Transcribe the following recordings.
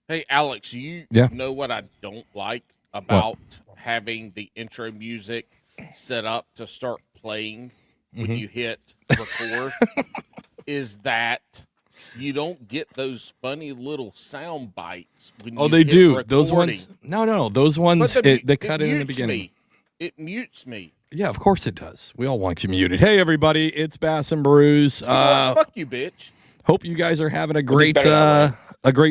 Hey, Alex, you know what I don't like about having the intro music set up to start playing when you hit record is that you don't get those funny little sound bites when you they hit do. recording. Those ones. No. Those ones, they cut it in the beginning. It mutes me. Yeah, of course it does. We all want you muted. Hey, everybody. It's Bass and Brews. Fuck you, bitch. Hope you guys are having a great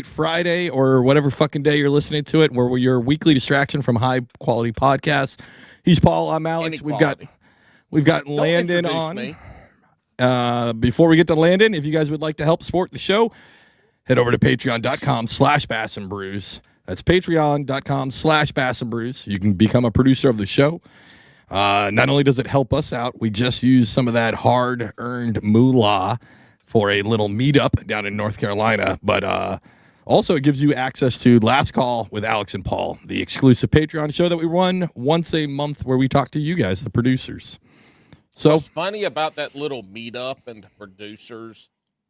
Friday or whatever fucking day you're listening to it. We're your weekly distraction from high quality podcasts. He's Paul. I'm Alex. Inequality. We've got Landon on. Me. Before we get to Landon, if you guys would like to help support the show, head over to patreon.com/Bass and Brews. That's patreon.com/Bass and Brews. You can become a producer of the show. Not only does it help us out, we just use some of that hard-earned moolah for a little meetup down in North Carolina, but also it gives you access to Last Call with Alex and Paul, the exclusive Patreon show that we run once a month where we talk to you guys, the producers. So what's funny about that little meetup and the producers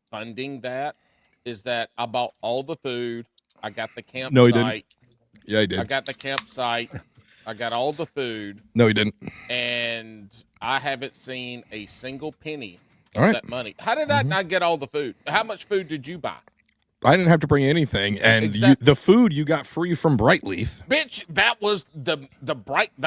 funding that is that I bought all the food. I got the campsite. No, he didn't. Yeah, he did. I got the campsite. I got all the food. No, he didn't. And I haven't seen a single penny all right. that money. How did I not get all the food? How much food did you buy? I didn't have to bring anything, and the food you got free from Brightleaf. Bitch, that was the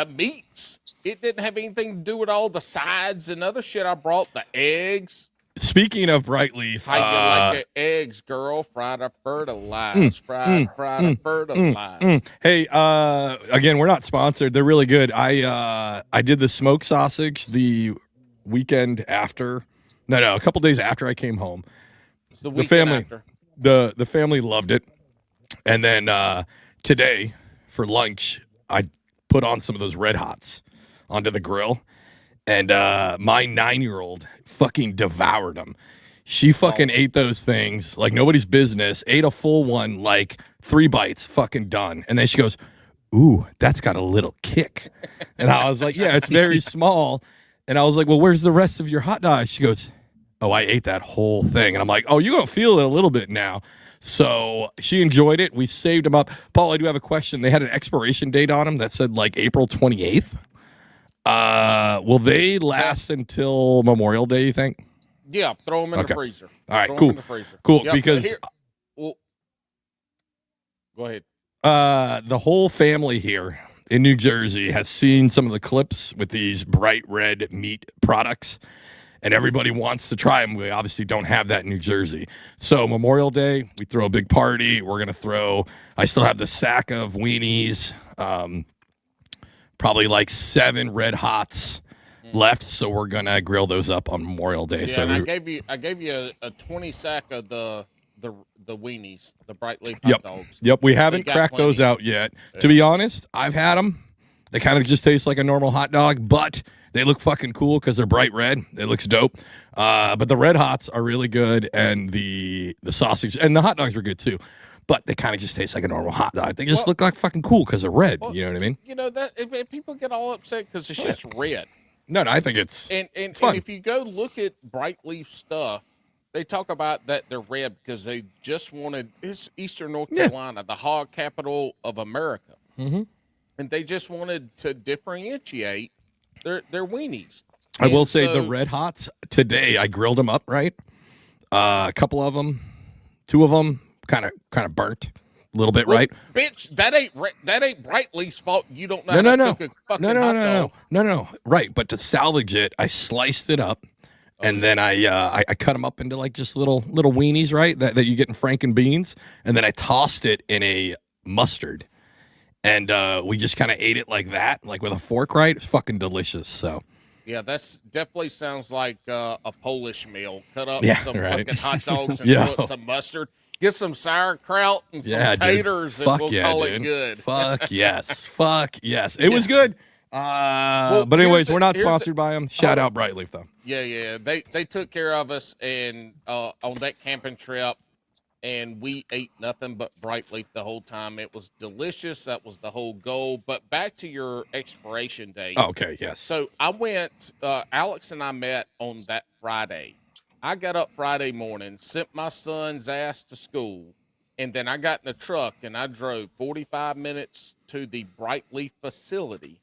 meats. It didn't have anything to do with all the sides and other shit I brought. The eggs. Speaking of Brightleaf, how you like the eggs, girl? Fried or fertilized? Fried or fertilized? Hey, again, we're not sponsored. They're really good. I did the smoked sausage the weekend after. No, a couple days after I came home. The family, after. The family loved it, and then today for lunch I put on some of those Red Hots onto the grill, and my 9-year-old fucking devoured them. She fucking ate those things like nobody's business. Ate a full one, like 3 bites, fucking done, and then she goes, "Ooh, that's got a little kick," and I was like, "Yeah, it's very small." And I was like, "Well, where's the rest of your hot dog?" She goes, "Oh, I ate that whole thing." And I'm like, "Oh, you're going to feel it a little bit now." So she enjoyed it. We saved them up. Paul, I do have a question. They had an expiration date on them that said like April 28th. Will they last until Memorial Day, you think? Yeah, throw them in the freezer. All right, cool. Cool, yep, because... go ahead. The whole family here in New Jersey has seen some of the clips with these bright red meat products, and everybody wants to try them. We obviously don't have that in New Jersey. So Memorial Day, we throw a big party. We're going to throw, I still have the sack of weenies, probably like 7 Red Hots left. So we're going to grill those up on Memorial Day. Yeah, so and I gave you a 20 sack of the weenies, the Brightleaf hot dogs. Yep, we haven't cracked those out yet. Yeah. To be honest, I've had them. They kind of just taste like a normal hot dog, but they look fucking cool because they're bright red. It looks dope. But the Red Hots are really good, and the sausage and the hot dogs were good too. But they kind of just taste like a normal hot dog. They just look like fucking cool because they're red. You know what I mean? You know that if people get all upset because the shit's red. No, I think it's and if you go look at Brightleaf stuff, they talk about that they're red because they just wanted it's Eastern North Carolina, the hog capital of America, and they just wanted to differentiate their weenies. I will say the Red Hots today, I grilled them up right. A couple of them, 2 of them, kind of burnt a little bit, right? Bitch, that ain't Brightleaf's fault. You don't know how to cook a fucking hot dog. No. Right, but to salvage it, I sliced it up. And then I cut them up into like just little weenies, right? That you get in Franken beans. And then I tossed it in a mustard. And we just kind of ate it like that, like with a fork, right? It's fucking delicious. So Yeah, that's definitely sounds like a Polish meal. Cut up Yeah, some right. fucking hot dogs and Yeah. throw in some mustard. Get some sauerkraut and some Yeah, dude. taters, and Fuck we'll yeah, call dude. it good. Fuck yes. Fuck yes. It was good. Well, But anyways, we're not here's sponsored by them. Shout out Brightleaf though. Yeah. They took care of us and on that camping trip, and we ate nothing but bright leaf the whole time. It was delicious. That was the whole goal. But back to your expiration date. Oh, okay, yes. So I went. Alex and I met on that Friday. I got up Friday morning, sent my son's ass to school, and then I got in the truck and I drove 45 minutes to the Bright Leaf facility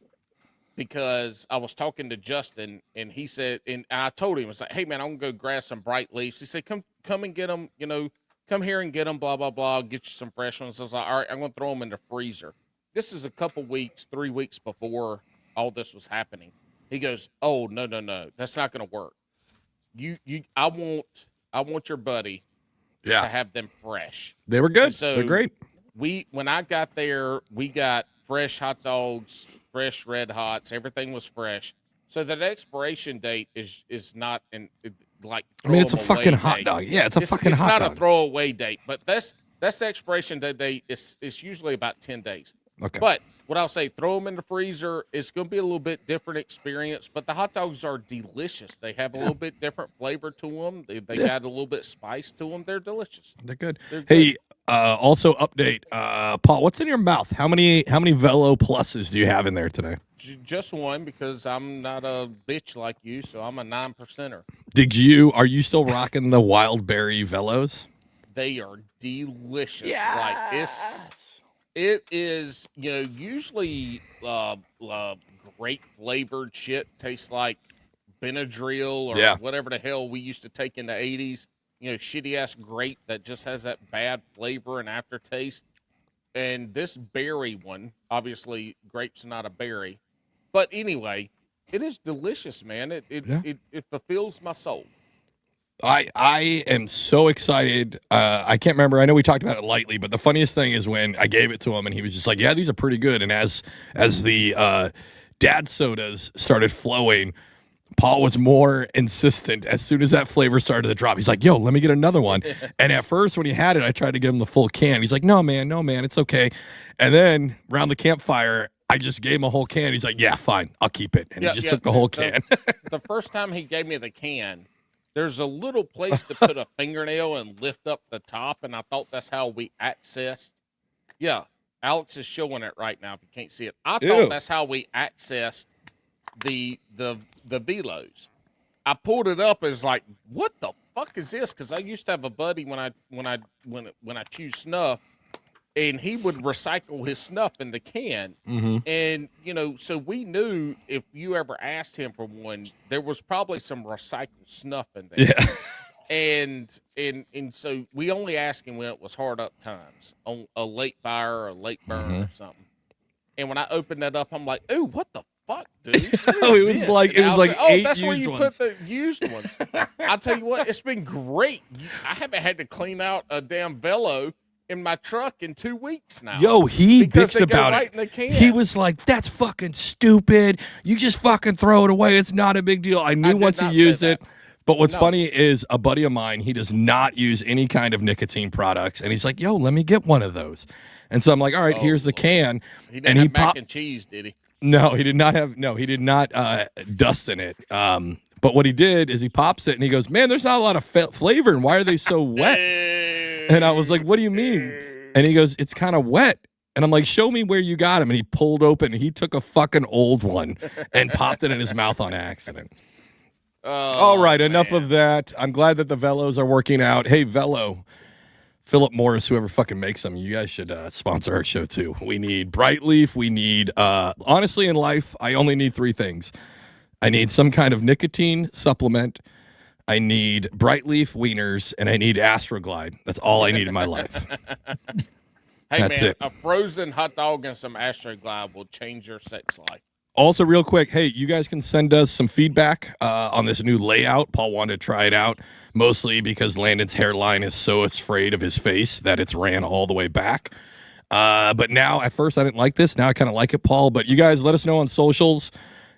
because I was talking to Justin, and he said, and I told him, I was like, "Hey man, I'm gonna go grab some bright leaves." He said, "Come and get them. You know, come here and get them. Blah blah blah. Get you some fresh ones." I was like, "All right, I'm gonna throw them in the freezer." This is a couple weeks, 3 weeks before all this was happening. He goes, "Oh no, that's not gonna work. I want your buddy to have them fresh." They were good. And so they're great. When I got there, we got fresh hot dogs, fresh red hots. Everything was fresh. So that expiration date is not like. I mean, it's a fucking hot date. dog. Yeah, it's a fucking hot dog. It's not a throwaway date, but that's the expiration date. It's usually about 10 days. Okay. But what I'll say, throw them in the freezer. It's going to be a little bit different experience, but the hot dogs are delicious. They have a little bit different flavor to them. They got a little bit spice to them. They're delicious. They're good. Hey, also update, Paul. What's in your mouth? How many Velo pluses do you have in there today? Just one, because I'm not a bitch like you, so I'm a 9%er. Are you still rocking the wild berry Velos? They are delicious. Yes. Like it is, usually great flavored shit tastes like Benadryl or whatever the hell we used to take in the 80s. Shitty ass grape that just has that bad flavor and aftertaste. And this berry one, obviously grape's not a berry, but anyway, it is delicious, man. It fulfills my soul. I am so excited. I can't remember. I know we talked about it lightly, but the funniest thing is when I gave it to him and he was just like, "Yeah, these are pretty good." And as the dad sodas started flowing, Paul was more insistent. As soon as that flavor started to drop, he's like, "Yo, let me get another one." And at first, when he had it, I tried to give him the full can. He's like, no, man, it's okay." And then around the campfire, I just gave him a whole can. He's like, "Yeah, fine, I'll keep it." And he just took the whole can. The first time he gave me the can, there's a little place to put a fingernail and lift up the top, and I thought that's how we accessed. Yeah, Alex is showing it right now if you can't see it. I thought that's how we accessed the Velos. I pulled it up and was like, "What the fuck is this?" Because I used to have a buddy when I chew snuff, and he would recycle his snuff in the can. Mm-hmm. And so we knew if you ever asked him for one, there was probably some recycled snuff in there. Yeah. And so we only asked him when it was hard up times, on a late fire or a late burn or something. And when I opened that up, I'm like, "Ooh, what the fuck, dude?" It was like "Oh, 8 that's where used you ones. put the used ones." I'll tell you what, it's been great. I haven't had to clean out a damn Velo in my truck in 2 weeks now. Yo, he because bitched about right it. In the can. He was like, "That's fucking stupid. You just fucking throw it away. It's not a big deal." I knew once he used it. But what's funny is a buddy of mine, he does not use any kind of nicotine products. And he's like, "Yo, let me get one of those." And so I'm like, "All right, here's the can." He didn't have mac and cheese, did he? No, he did not have. No, he did not dust in it. But what he did is he pops it and he goes, "Man, there's not a lot of flavor. And why are they so wet?" And I was like, "What do you mean?" And he goes, "It's kind of wet." And I'm like, "Show me where you got him." And he pulled open and he took a fucking old one and popped it in his mouth on accident. All right, enough of that. I'm glad that the Velos are working out. Hey, Velo, Philip Morris, whoever fucking makes them, you guys should sponsor our show too. We need Brightleaf. We need, honestly, in life, I only need 3 things. I need some kind of nicotine supplement. I need Brightleaf wieners, and I need Astroglide. That's all I need in my life. Hey, man, a frozen hot dog and some Astroglide will change your sex life. Also, real quick, hey, you guys can send us some feedback on this new layout. Paul wanted to try it out, mostly because Landon's hairline is so afraid of his face that it's ran all the way back. But now, at first, I didn't like this. Now I kind of like it, Paul. But you guys, let us know on socials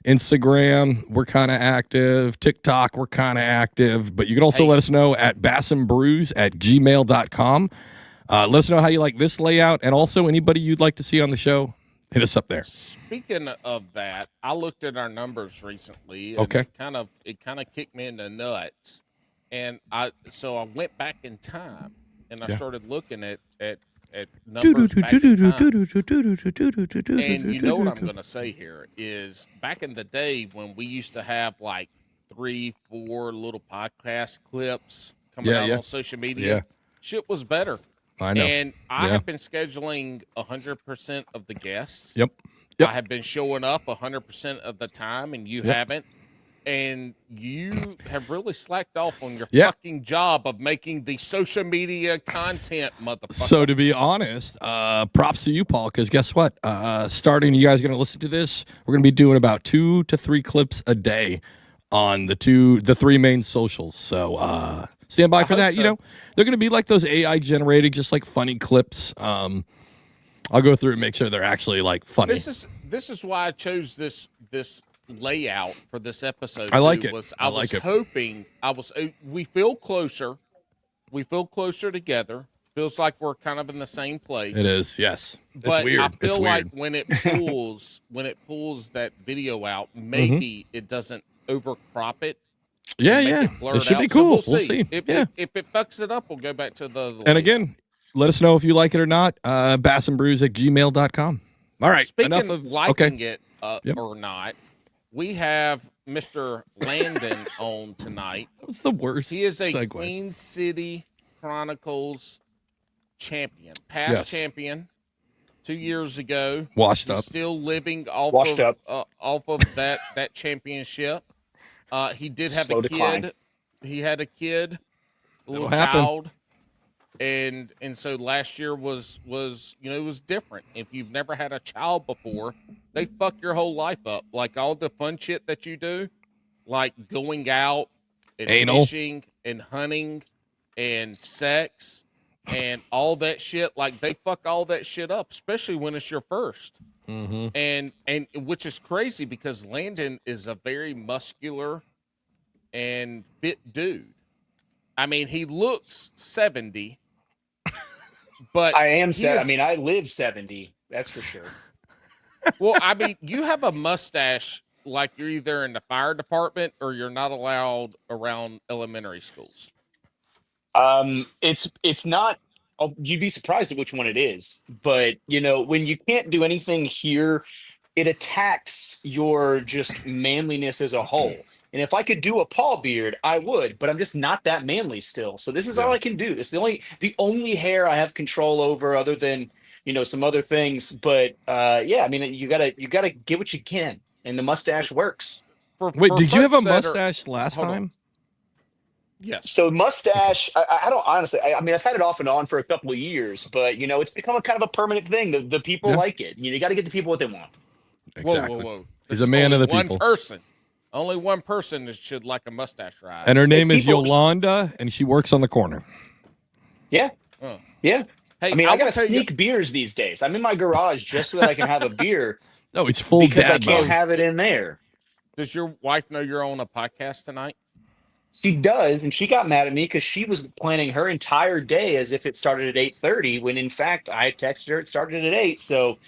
Instagram, we're kind of active. TikTok, we're kind of active. But you can also let us know at bassandbrews@gmail.com. Let us know how you like this layout, and also anybody you'd like to see on the show, hit us up there. Speaking of that, I looked at our numbers recently, and Okay. it kind of kicked me in the nuts, and I went back in time and I started looking at numbers back in time. And you know what I'm going to say here is back in the day when we used to have like 3-4 little podcast clips coming out on social media, shit was better. I know. And I have been scheduling 100% of the guests. Yep. I have been showing up 100% of the time, and you haven't. And you have really slacked off on your fucking job of making the social media content, motherfucker. So to be honest, props to you, Paul, because guess what? Starting, you guys are going to listen to this. We're going to be doing about 2 to 3 clips a day on the 3 main socials. So stand by for that. So. You know, they're going to be like those AI generated, just like funny clips. I'll go through and make sure they're actually like funny. This is why I chose this layout for this episode. I like it. I was hoping we feel closer. We feel closer together. Feels like we're kind of in the same place. It is, yes. But it's weird. I feel like when it pulls that video out, maybe it doesn't overcrop it. Yeah. It should be cool. So we'll see. If it fucks it up, we'll go back to the and again, let us know if you like it or not. bassandbrews@gmail.com. All right. Speaking of liking it or not, we have Mr. Landon on tonight. That was the worst. He is a segue. Queen City Chronicles champion, past champion 2 years ago. Washed up. Still living off of that championship. He did have a kid. He had a kid, a little child. And so last year was it was different. If you've never had a child before, they fuck your whole life up. Like all the fun shit that you do, like going out and fishing and hunting and sex and all that shit. Like they fuck all that shit up, especially when it's your first. Mm-hmm. And which is crazy because Landon is a very muscular and fit dude. I mean, he looks 70. But I am. I live 70. That's for sure. Well, I mean, you have a mustache like you're either in the fire department or you're not allowed around elementary schools. It's not. You'd be surprised at which one it is. But when you can't do anything here, it attacks your just manliness as a whole. And if I could do a Paul beard, I would, but I'm just not that manly still. So this is all I can do. It's the only hair I have control over, other than some other things. But you gotta get what you can, and the mustache works. Wait, did you have a mustache last time? Yes. So mustache, I don't honestly. I've had it off and on for a couple of years, but it's become a kind of a permanent thing. The people like it. You got to get the people what they want. Exactly. Whoa. He's a man of the people. One person. Only one person should like a mustache ride. And her name is Yolanda, and she works on the corner. Yeah. Yeah. Hey, I got to sneak beers these days. I'm in my garage just so that I can have a beer. No, it's full because dad I can't mode. have it in there. Does your wife know you're on a podcast tonight? She does, and she got mad at me because she was planning her entire day as if it started at 8:30, when in fact I texted her it started at 8. So,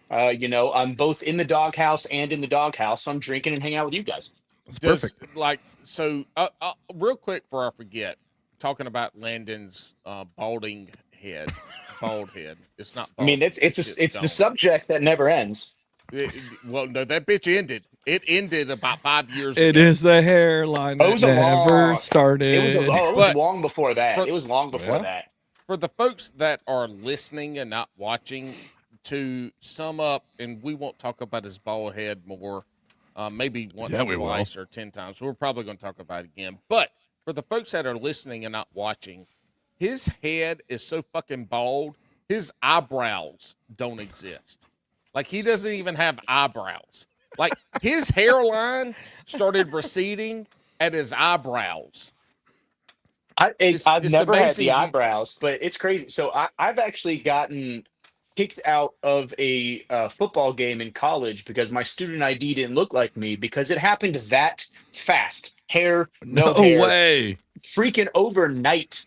I'm both in the doghouse and in the doghouse, so I'm drinking and hanging out with you guys. That's perfect. Real quick before I forget, talking about Landon's bald head. It's not bald. I mean, it's the subject that never ends. Well, no, that bitch ended. It ended about 5 years ago. It is the hairline that never started. It was long before that. It was long before that. For the folks that are listening and not watching, to sum up, and we won't talk about his bald head more, maybe once or twice or 10 times. We're probably going to talk about it again. But for the folks that are listening and not watching, his head is so fucking bald, his eyebrows don't exist. Like, he doesn't even have eyebrows. Like, his hairline started receding at his eyebrows. I've never had the eyebrows, but it's crazy. So I've actually gotten kicked out of a football game in college because my student ID didn't look like me because it happened that fast. Hair, no No hair, way. freaking overnight.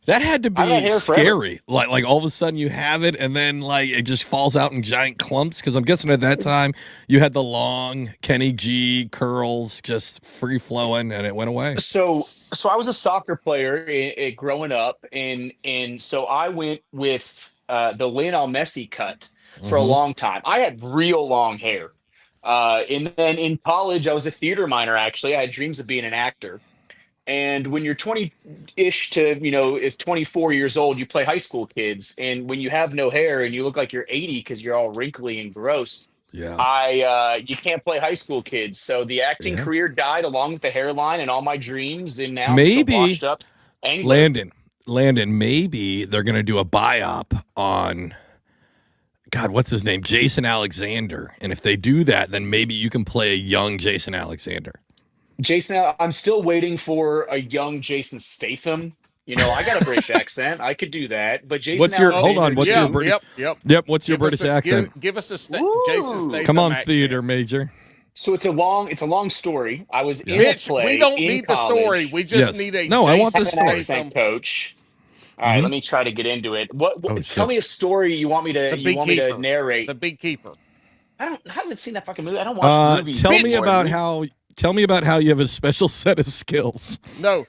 That had to I've had be hair forever. scary. Like all of a sudden you have it and then like it just falls out in giant clumps. Because I'm guessing at that time you had the long Kenny G curls just free flowing and it went away. So I was a soccer player growing up, and so I went with the Lionel Messi cut for a long time. I had real long hair. And then in college, I was a theater minor, actually. I had dreams of being an actor. And when you're 20-ish to, if 24 years old, you play high school kids. And when you have no hair and you look like you're 80 because you're all wrinkly and gross, Yeah. you can't play high school kids. So the acting career died along with the hairline and all my dreams. And now I'm just a washed up angler. Landon, maybe they're going to do a biop on, God, what's his name? Jason Alexander. And if they do that, then maybe you can play a young Jason Alexander. I'm still waiting for a young Jason Statham. I got a British accent. I could do that. But Jason hold on, what's your British? Yep, what's your British accent? Give us a Jason Statham Come on, accent. theater major. So it's a long story. I was in a play. We don't in need college. the story. We just need a I want the Jason accent coach. All right, let me try to get into it. Tell me a story you want me to narrate. The Beekeeper. I haven't seen that fucking movie. I don't watch movies. Tell me about how you have a special set of skills. No,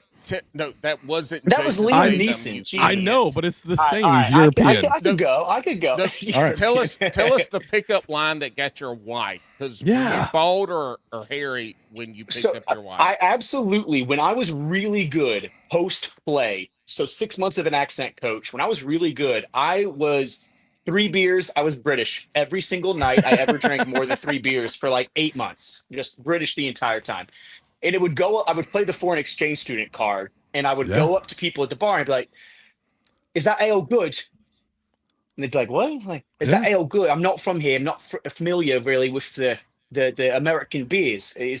that wasn't. That was Liam Neeson. I know, but it's the same. He's European. I could go. No, all right. Tell us the pickup line that got your wife. Because were you bald or hairy when you picked up your wife? I absolutely. When I was really good post play, so 6 months of an accent coach. When I was really good, I was 3 beers. I was British every single night. I ever drank more than 3 beers for like 8 months. Just British the entire time. And it would go. I would play the foreign exchange student card, and I would go up to people at the bar and be like, "Is that ale good?" And they'd be like, "What? Like, is that ale good? I'm not from here. I'm not familiar really with the American beers. Do you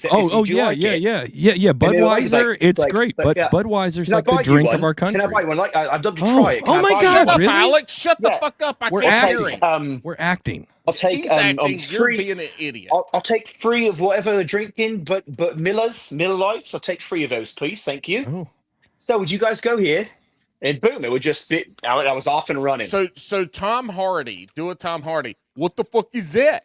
like it?" Yeah. Budweiser, it's great, but Budweiser's like the drink of our country. Can I buy one? Like, I'd love to try it. Oh my God! Shut up, really? Alex! Shut the fuck up! We're acting. I'll take. He's acting. You're free. being an idiot. I'll take 3 of whatever they're drinking, but Miller Lights. I'll take 3 of those, please. Thank you. Oh. So would you guys go here? And boom, it would just be. I was off and running. So Tom Hardy, do a Tom Hardy. What the fuck is that?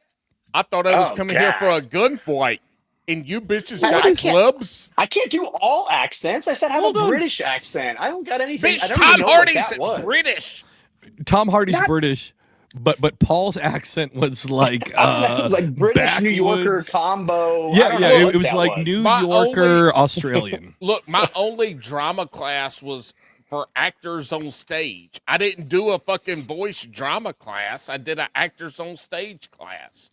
I thought I was coming here for a gunfight, and you bitches got clubs. I can't do all accents. I said I have a British accent. I don't got anything. Bitch, Tom Hardy's British. Tom Hardy's British, but Paul's accent was like it was like British backwoods. New Yorker combo. It was like New Yorker Australian. Look, my only drama class was for actors on stage. I didn't do a fucking voice drama class. I did an actors on stage class.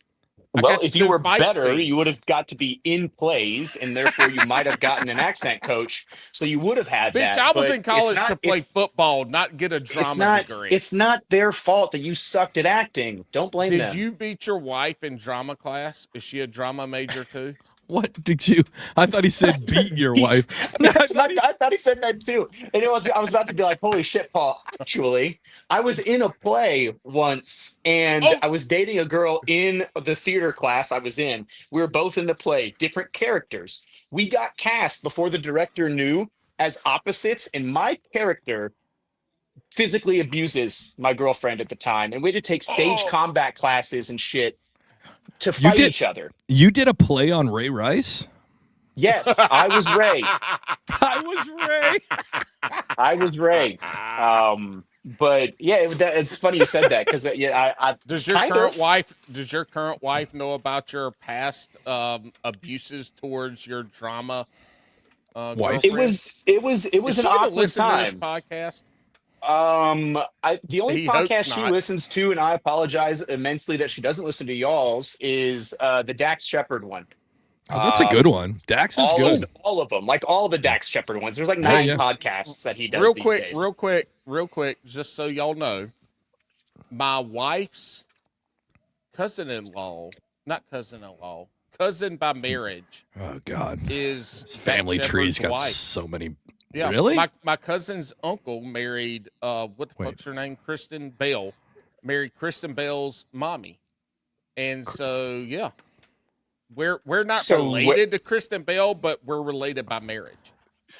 Well, if you were better, you would have got to be in plays, and therefore you might have gotten an accent coach. So you would have had that. Bitch, I was in college to play football, not get a drama degree. It's not their fault that you sucked at acting. Don't blame them. Did you beat your wife in drama class? Is she a drama major too? What did you? I thought he said beat your wife. I thought he said that too. And I was about to be like, holy shit, Paul. Actually, I was in a play once, and I was dating a girl in the theater class I was in. We were both in the play, different characters. We got cast before the director knew as opposites, and my character physically abuses my girlfriend at the time, and we had to take stage combat classes and shit to fight each other. You did a play on Ray Rice? Yes, I was Ray. I was Ray. But yeah, it's funny you said that because does your current wife know about your past abuses towards your drama wife? It was an awkward time. To this podcast? The only podcast she listens to, and I apologize immensely that she doesn't listen to y'all's, is the Dax Shepard one. Oh, that's a good one. Dax is good. All of them, like all of the Dax Shepard ones. There's like 9 podcasts that he does. Real quick, just so y'all know, my wife's cousin by marriage. Oh God, is his family tree's got wife. so many Yeah, Really? My cousin's uncle married what the fuck's her name? Kristen Bell. Married Kristen Bell's mommy. And so yeah. We're not related to Kristen Bell, but we're related by marriage.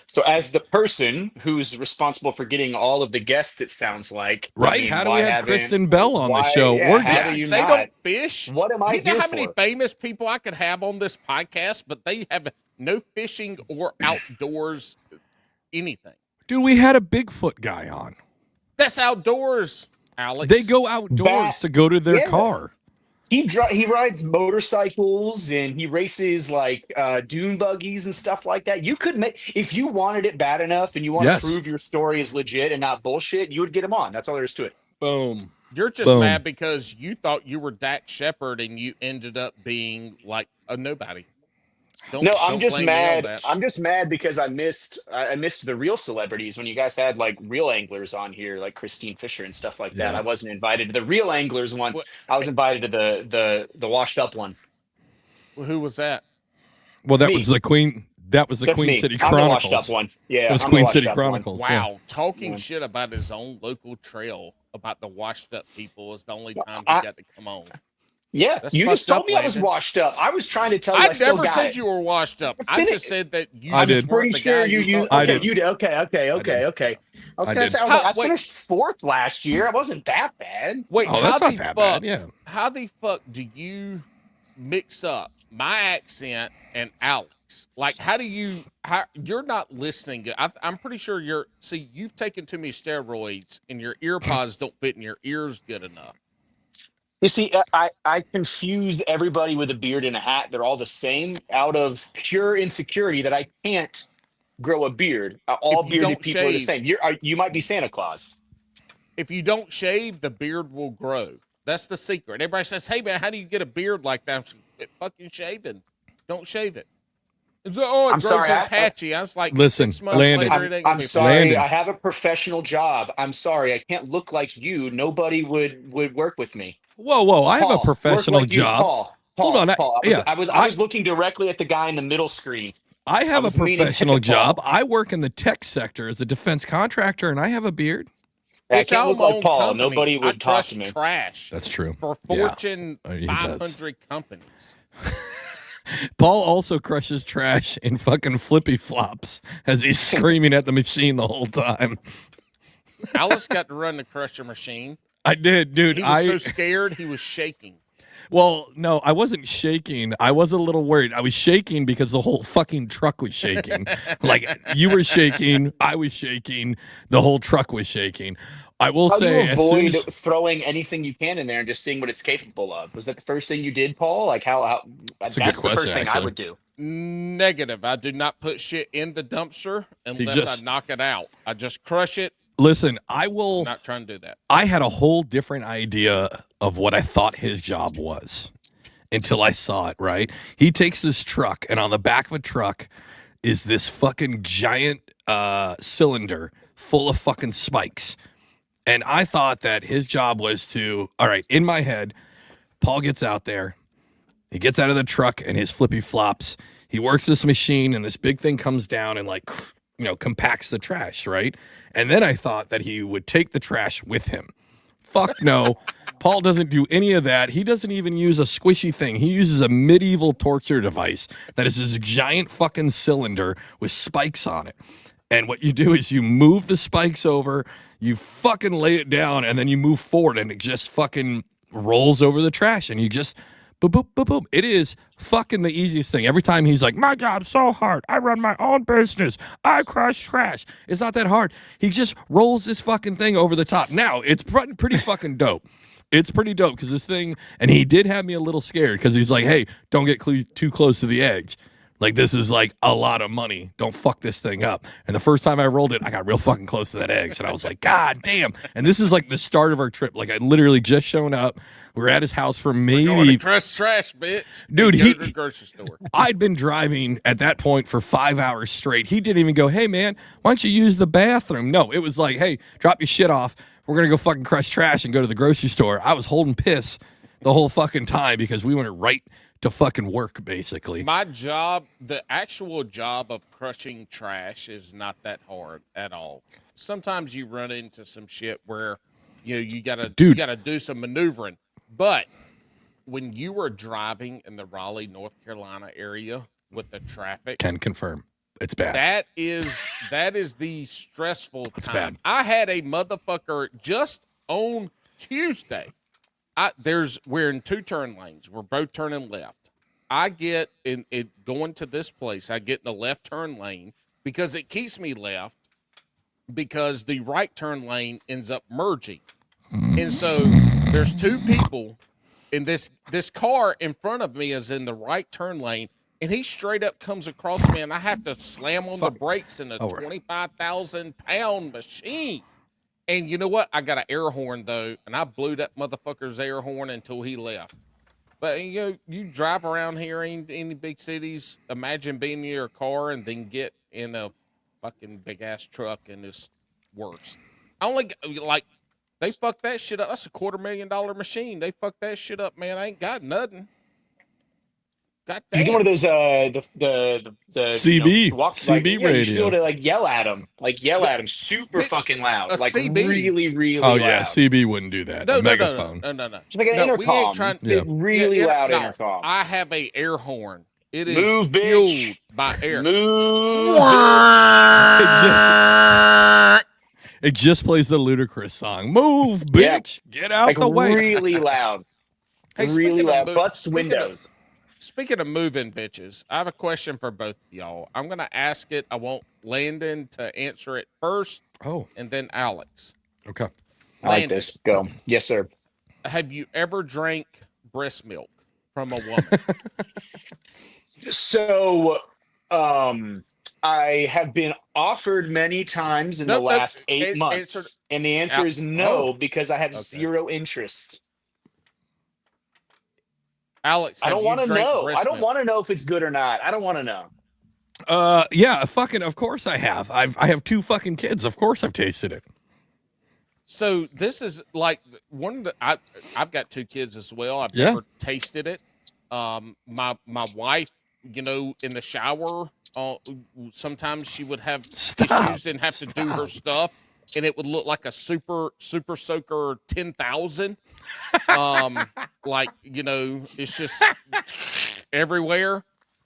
So as the person who's responsible for getting all of the guests, it sounds like, I Right? mean, How do we why have haven't, Kristen Bell on the show? yeah, We're how do you guests. They not? don't fish. What am Do I you know here how many for? famous people I could have on this podcast, but they have no fishing or outdoors anything? Dude, we had a Bigfoot guy on. That's outdoors, Alex. They go outdoors to go to their yeah. car. He rides motorcycles and he races like dune buggies and stuff like that. You could make, if you wanted it bad enough and you want to prove your story is legit and not bullshit, you would get him on. That's all there is to it. Boom. You're just mad because you thought you were Dak Shepard and you ended up being like a nobody. I'm just mad. I'm just mad because I missed the real celebrities when you guys had like real anglers on here, like Christine Fisher and stuff like that. I wasn't invited to the real anglers one. I was invited to the washed up one. Well, who was that? Well, that was the Queen. That was the Queen City Chronicles. I'm the washed up one. Yeah, it was Queen City Chronicles. Wow, talking shit about his own local trail about the washed up people is the only time he got to come on. Yeah, that's you just told me Landon. I was washed up. I was trying to tell you. I never said you were washed up. I just said that you. I did. Pretty sure you. Okay, you did. Okay. I was gonna say I finished 4th last year. I wasn't that bad. Wait, that's not that bad. Yeah. How the fuck do you mix up my accent and Alex? Like, how you're not listening good. I'm pretty sure you've taken too many steroids and your ear pods don't fit in your ears good enough. You see, I confuse everybody with a beard and a hat. They're all the same out of pure insecurity that I can't grow a beard. All bearded people are the same. You might be Santa Claus. If you don't shave, the beard will grow. That's the secret. Everybody says, "Hey man, how do you get a beard like that?" I'm like, "Quit fucking shaving. Don't shave it." It's like, it grows so patchy. I was like, listen, Landon, I'm sorry. Landon. I have a professional job. I'm sorry. I can't look like you. Nobody would work with me. Whoa! I have a professional job. Paul, hold on. Paul. I was looking directly at the guy in the middle screen. I have a professional job. I work in the tech sector as a defense contractor, and I have a beard. I can't look like Paul. Company. Nobody would talk to me. Trash. That's true. For Fortune 500 companies. Paul also crushes trash in fucking flippy flops as he's screaming at the machine the whole time. Alice got to run the crusher machine. I did, dude. He was so scared, he was shaking. Well, no, I wasn't shaking. I was a little worried. I was shaking because the whole fucking truck was shaking. Like, you were shaking, I was shaking, the whole truck was shaking. I will say, do you avoid throwing anything you can in there and just seeing what it's capable of? Was that the first thing you did, Paul? Like, how that's the first thing I would do. Negative. I do not put shit in the dumpster unless I knock it out. I just crush it. Listen, I will. I'm not trying to do that. I had a whole different idea of what I thought his job was until I saw it, right? He takes this truck, and on the back of a truck is this fucking giant cylinder full of fucking spikes. And I thought that his job was to, all right, in my head, Paul gets out there. He gets out of the truck and his flippy flops. He works this machine, and this big thing comes down and, like, compacts the trash, right? And then I thought that he would take the trash with him. Fuck no. Paul doesn't do any of that. He doesn't even use a squishy thing. He uses a medieval torture device that is this giant fucking cylinder with spikes on it. And what you do is you move the spikes over, you fucking lay it down, and then you move forward, and it just fucking rolls over the trash, and you just boop, boop, boop, boop. It is fucking the easiest thing. Every time he's like, my job's so hard. I run my own business. I crush trash. It's not that hard. He just rolls this fucking thing over the top. Now, it's pretty fucking dope. It's pretty dope because this thing, and he did have me a little scared because he's like, hey, don't get too close to the edge. Like, this is like a lot of money. Don't fuck this thing up. And the first time I rolled it, I got real fucking close to that edge. And I was like, God damn. And this is like the start of our trip. Like, I literally just shown up. We were at his house for maybe. We're going to crush trash, bitch. Dude, he. Go to the grocery store. I'd been driving at that point for 5 hours straight. He didn't even go, hey, man, why don't you use the bathroom? No, it was like, hey, drop your shit off. We're going to go fucking crush trash and go to the grocery store. I was holding piss the whole fucking time because we went right to fucking work, basically. My job, the actual job of crushing trash is not that hard at all. Sometimes you run into some shit where, you gotta do some maneuvering. But when you are driving in the Raleigh, North Carolina area with the traffic, can confirm it's bad. That is the stressful it's time. Bad. I had a motherfucker just on Tuesday. We're in 2 turn lanes. We're both turning left. I get in it going to this place. I get in the left turn lane because it keeps me left because the right turn lane ends up merging. And so there's 2 people and this car in front of me is in the right turn lane and he straight up comes across me and I have to slam on the brakes in a 25,000-pound machine. And you know what? I got an air horn, though, and I blew that motherfucker's air horn until he left. But, you drive around here in any big cities, imagine being in your car and then get in a fucking big-ass truck and it's worse. They fucked that shit up. That's a $250,000 machine. They fucked that shit up, man. I ain't got nothing. God damn. You get one of those the CB CB radio. You should be able to yell at them, super fucking loud, CB. really loud. Yeah, CB wouldn't do that. No, megaphone. No. Just like an intercom. Really loud intercom. I have a air horn. It is Move, fueled bitch. by air. Move. It just plays the ludicrous song. Move, bitch. Get out the way. Really loud. Hey, really loud. Busts windows. Speaking of moving bitches, I have a question for both of y'all. I'm going to ask it. I want Landon to answer it first. Oh. And then Alex. Okay. I like this. Go. Yes, sir. Have you ever drank breast milk from a woman? So, I have been offered many times in the last 8 months. And the answer is no, because I have zero interest. Alex, I don't want to know. I don't want to know if it's good or not. I don't want to know. Yeah, of course I have. I have 2 fucking kids. Of course I've tasted it. So this is like one of the I've got 2 kids as well. I've never tasted it. My wife, in the shower, sometimes she would have issues and have to do her stuff, and it would look like a super soaker 10,000. It's just everywhere.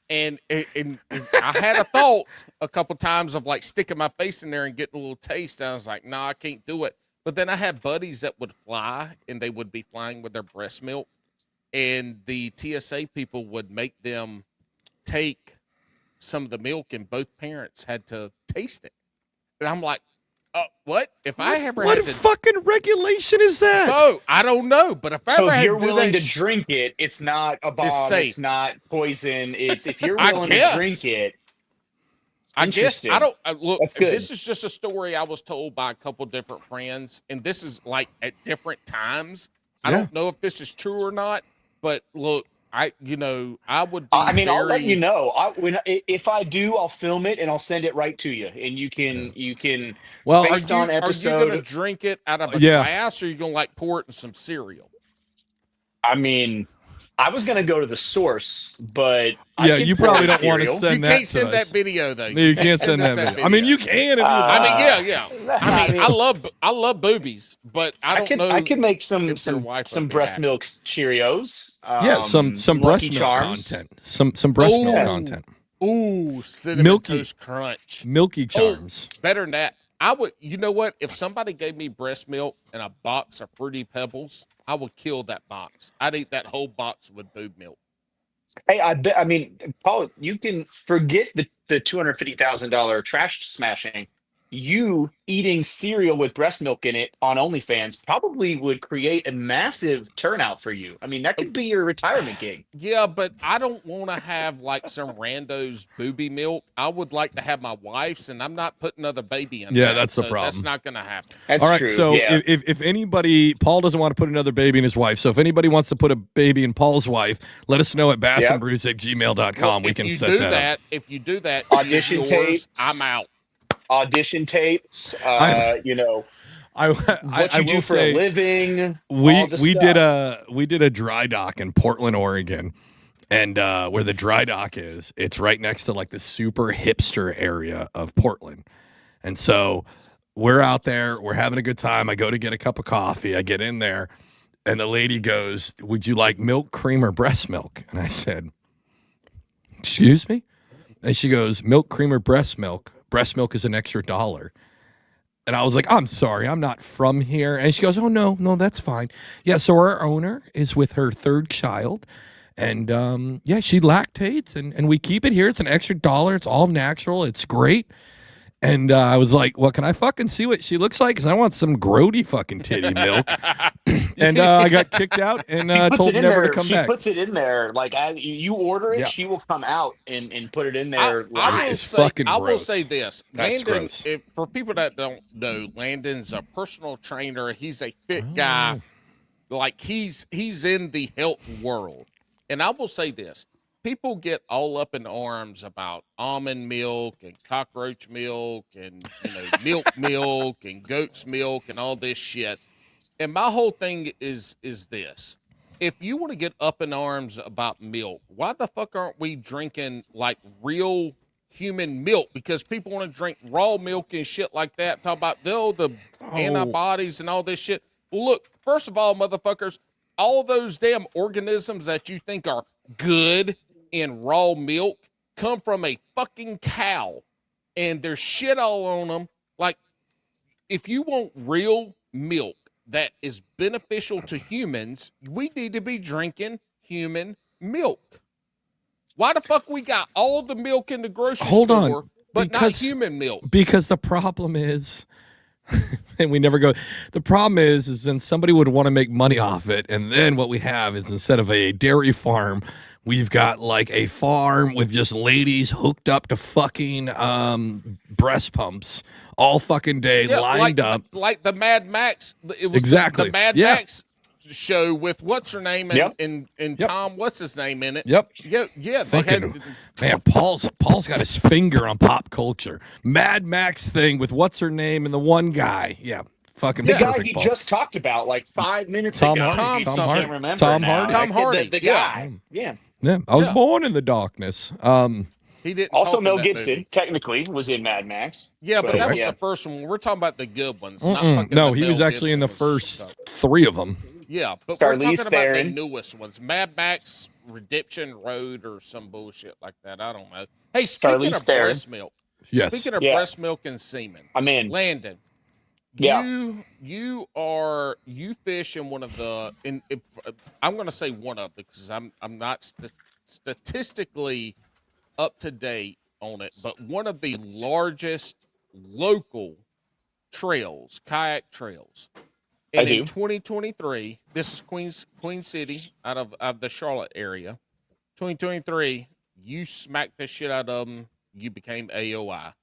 And I had a thought a couple times of sticking my face in there and getting a little taste. And I was like, no, I can't do it. But then I had buddies that would fly and they would be flying with their breast milk. And the TSA people would make them take some of the milk and both parents had to taste it. And I'm like, what? If I ever what had to... fucking regulation is that? Oh, I don't know. But if I ever had you're willing to drink it, it's not a bomb. It's not poison. It's if you're willing to drink it. I guess I don't look. That's good. This is just a story I was told by a couple different friends, and this is at different times. I don't know if this is true or not, but look, I would. I'll let you know. If I do, I'll film it and I'll send it right to you, and you can. Well, based on episode, are you gonna drink it out of a glass, or are you gonna pour it in some cereal? I was gonna go to the source, but you probably don't want to send that. You can't send that video though. You can't send that video. I mean, you can. I love boobies, but I don't know. I could make some breast milk Cheerios. Some breast milk content. Some breast milk content. Ooh, cinnamon toast crunch, milky charms. Better than that. I would. You know what? If somebody gave me breast milk and a box of Fruity Pebbles, I would kill that box. I'd eat that whole box with boob milk. Hey, Paul, you can forget the $250,000 trash smashing. You eating cereal with breast milk in it on OnlyFans probably would create a massive turnout for you. That could be your retirement gig. Yeah, but I don't want to have some rando's booby milk. I would like to have my wife's, and I'm not putting another baby in. Yeah, that's the problem. That's not going to happen. That's all right. True. So if anybody, Paul doesn't want to put another baby in his wife. So if anybody wants to put a baby in Paul's wife, let us know at bassandbrews@gmail.com. We can set that up. If you do that, audition tapes. I'm out. Audition tapes, what I you will do for say, a living, we all the we stuff. did a dry dock in Portland, Oregon, and where the dry dock is, it's right next to like the super hipster area of Portland, and so we're out there, we're having a good time. I go to get a cup of coffee, I get in there, and the lady goes, "Would you like milk, cream, or breast milk?" And I said, "Excuse me?" And she goes, "Milk, cream, or breast milk? Breast milk is an extra $1." And I was like, "I'm sorry, I'm not from here." And she goes, "Oh, no, no, that's fine." Yeah, so our owner is with her third child. And yeah, she lactates, and we keep it here. It's an extra $1. It's all natural. It's great. And I was like, "Well, can I fucking see what she looks like? Because I want some grody fucking titty milk." And I got kicked out and She puts told it in never to there. come She back. puts it in there. Like you order it, Yeah, she will come out and put it in I there I ah, will live. it's say fucking I will say gross. this. That's Landon, gross. if, for people that don't know, Landon's a personal trainer. He's a fit guy. Oh, Like he's in the health world. And I will say this. People get all up in arms about almond milk and cockroach milk and milk and goat's milk and all this shit. And my whole thing is this. If you want to get up in arms about milk, why the fuck aren't we drinking like real human milk? Because people want to drink raw milk and shit like that. Talk about the oh, antibodies and all this shit. Well, look, first of all, motherfuckers, all those damn organisms that you think are good in raw milk come from a fucking cow, and there's shit all on them. Like, if you want real milk that is beneficial to humans, we need to be drinking human milk. Why the fuck we got all the milk in the grocery hold on, store, but not because human milk? the problem is, and we never go. The problem is then somebody would want to make money off it, and then what we have is instead of a dairy farm, we've got like a farm with just ladies hooked up to fucking breast pumps all fucking day, Yeah, lined up. like the Mad Max. It was Exactly. the Mad Yeah. Max show with what's her name and Yep. and Yep. Tom, what's his name in it? Yep. Yeah. They Fucking had man, Paul's got his finger on pop culture. Mad Max thing with what's her name and the one guy. Yeah, fucking The Yeah. guy perfect. he Paul. just talked about like 5 minutes Tom ago. Hardy. Tom You something. can't remember Tom now. Hardy. Tom Like, Hardy. the Yeah. guy. Yeah. Yeah, I was Yeah. born in the darkness. He didn't Also, talk in Mel that Gibson movie. technically was in Mad Max. Yeah, but that But was Correct. the yeah, first one. We're talking about the good ones, not fucking No, the he was Mel actually in the Gibson first stuff. 3 of them. Yeah, but we're Charlize talking about the Theron. newest ones. Mad Max Redemption Road or some bullshit like that. I don't know. Hey, speaking Charlize of Theron. breast milk, Yes. speaking of Yeah, breast milk and semen, I'm in. Landon, Yeah, you fish in one of the I'm going to say one of because I'm not statistically up to date on it, but one of the largest local trails, kayak trails. I And in do. 2023, this is Queen City out of the Charlotte area. 2023, you smacked the shit out of them. You became AOI.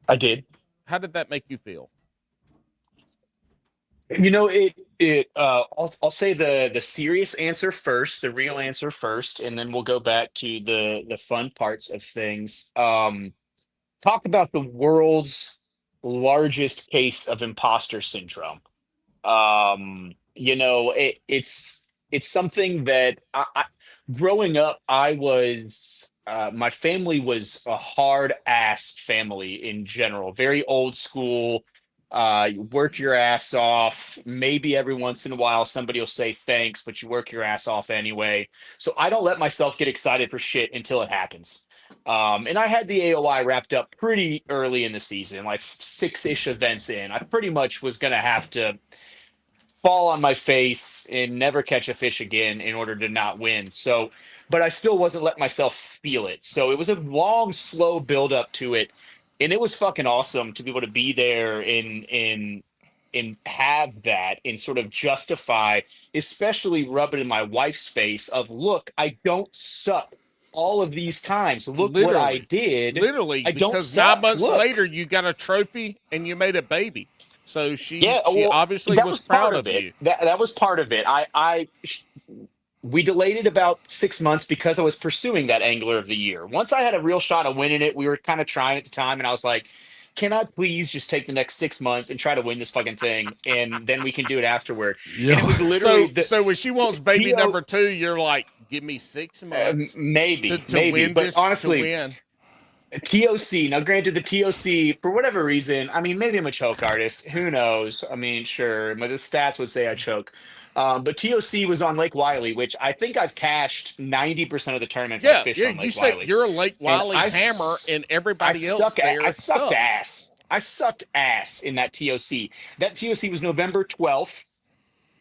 I did. How did that make you feel? You know, I'll say the serious answer first, the real answer first, and then we'll go back to the fun parts of things. Talk about the world's largest case of imposter syndrome. It's something that growing up, I was my family was a hard ass family in general, very old school. You work your ass off. Maybe every once in a while somebody will say thanks, but you work your ass off anyway. So I don't let myself get excited for shit until it happens. And I had the AOI wrapped up pretty early in the season, like 6-ish events in. I pretty much was going to have to fall on my face and never catch a fish again in order to not win. So, but I still wasn't letting myself feel it. So it was a long, slow build up to it. And it was fucking awesome to be able to be there and have that and sort of justify, especially rub it in my wife's face of, look, I don't suck all of these times. Look what I Literally, did. literally, I don't because 9 months suck. later Look. you got a trophy and you made a baby. So Yeah, she well, obviously that was was part proud of of it. you. That was part of it. We delayed it about 6 months because I was pursuing that angler of the year. Once I had a real shot of winning it, we were kind of trying at the time, and I was like, can I please just take the next 6 months and try to win this fucking thing, and then we can do it afterward. Yeah. And it was literally so when she wants baby number 2, you're like, give me 6 months, maybe to win but this. honestly, to win. TOC. Now, granted, the TOC, for whatever reason, I mean, maybe I'm a choke artist. Who knows? I mean, sure, but the stats would say I choke. But TOC was on Lake Wiley, which I think I've cashed 90% of the tournaments I fished on Lake you Wiley. say you're a Lake Wiley hammer, and everybody else there I sucked sucks. ass. I sucked ass in that TOC. That TOC was November 12th.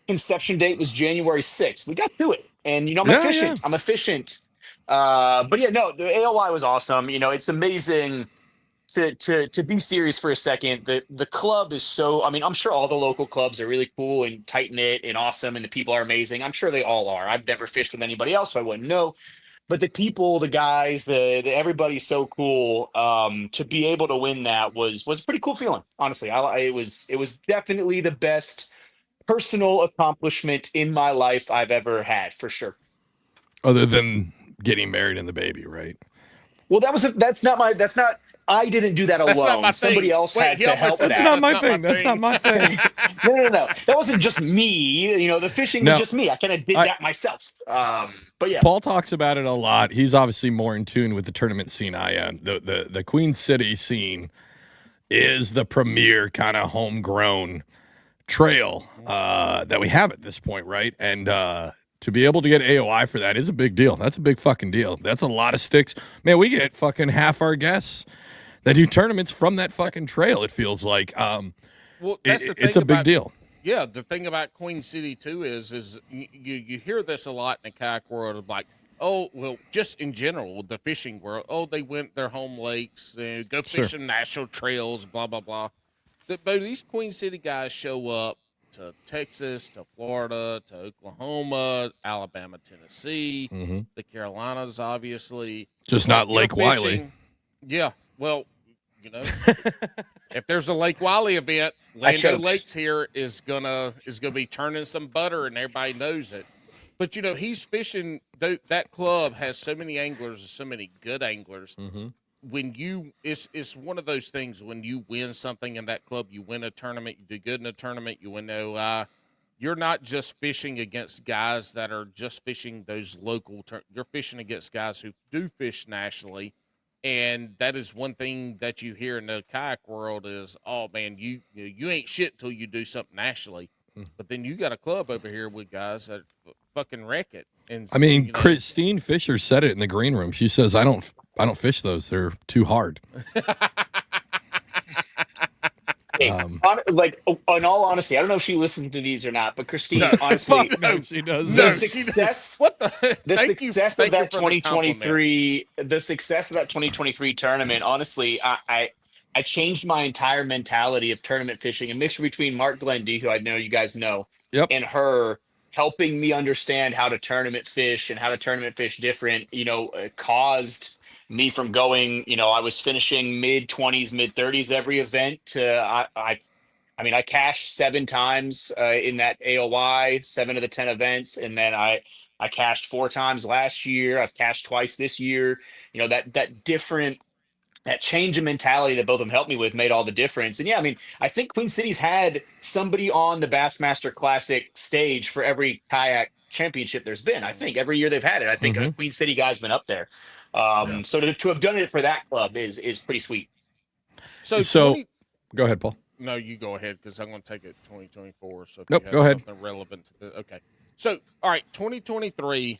Inception date was January 6th. We got to it. And, I'm efficient. I'm efficient. But yeah, no, the AOI was awesome. It's amazing to be serious for a second. The club is so, I mean, I'm sure all the local clubs are really cool and tight knit and awesome, and the people are amazing. I'm sure they all are. I've never fished with anybody else, so I wouldn't know. But the people, the guys, the everybody's so cool. To be able to win that was a pretty cool feeling. Honestly, it was definitely the best personal accomplishment in my life I've ever had, for sure. Other than getting married and the baby, right? Well, that's not I didn't do that alone. That's not my Somebody thing. else had to help. That's not my thing. That's not my thing. No. That wasn't just me. The fishing was just me. I kind of did that myself. But yeah. Paul talks about it a lot. He's obviously more in tune with the tournament scene I am. The Queen City scene is the premier kind of homegrown trail that we have at this point, right? And to be able to get AOI for that is a big deal. That's a big fucking deal. That's a lot of sticks. Man, we get fucking half our guests that do tournaments from that fucking trail, it feels like. Well, that's the thing it's a big deal. Yeah, the thing about Queen City, too, is you hear this a lot in the kayak world of like, oh, well, just in general, the fishing world, oh, they went their home lakes, go fishing national trails, blah, blah, blah. But these Queen City guys show up to Texas, to Florida, to Oklahoma, Alabama, Tennessee, the Carolinas, obviously. Just not Lake Wiley. Yeah, well, if there's a Lake Wiley event, Lando Lakes here is gonna be turning some butter, and everybody knows it. But he's fishing. That club has so many anglers, so many good anglers. When it's one of those things. When you win something in that club, you win a tournament, you do good in a tournament, you win the OI. You're not just fishing against guys that are just fishing those local. You're fishing against guys who do fish nationally. And that is one thing that you hear in the kayak world is, oh man, you ain't shit till you do something nationally. But then you got a club over here with guys that fucking wreck it. And I mean, Christine Fisher said it in the green room. She says, "I don't fish those; they're too hard." Hey, in all honesty, I don't know if she listens to these or not, but Christine, honestly, no, she does. The success, the success of that 2023, the success of that 2023 tournament. Honestly, I changed my entire mentality of tournament fishing. A mixture between Mark Glendy, who I know you guys know, and her helping me understand how to tournament fish and how to tournament fish different. Caused me from going, I was finishing mid-20s, mid-30s every event. I cashed 7 times in that AOI, 7 of the 10 events, and then I cashed 4 times last year. I've cashed twice this year. That change in mentality that both of them helped me with made all the difference. And yeah, I mean, I think Queen City's had somebody on the Bassmaster Classic stage for every kayak championship there's been. I think every year they've had it. I think a Queen City guy's been up there. So to have done it for that club is pretty sweet. So go ahead, Paul. No, you go ahead because I'm going to take it 2024. So nope, go ahead. Something relevant to the, okay. So all right, 2023,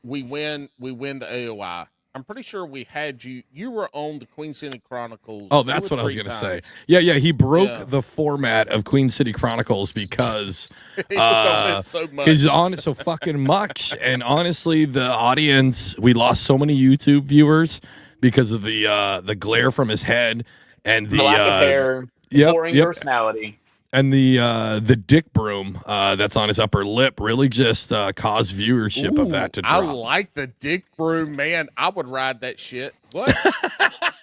we win the AOI. I'm pretty sure we had you. You were on the Queen City Chronicles. Oh, that's what I was going to say. Yeah. He broke the format of Queen City Chronicles because he's on it so fucking much. And honestly, the audience, we lost so many YouTube viewers because of the glare from his head and the lack of hair, boring personality. And the dick broom that's on his upper lip really just caused viewership of that to drop. I like the dick broom, man. I would ride that shit. What?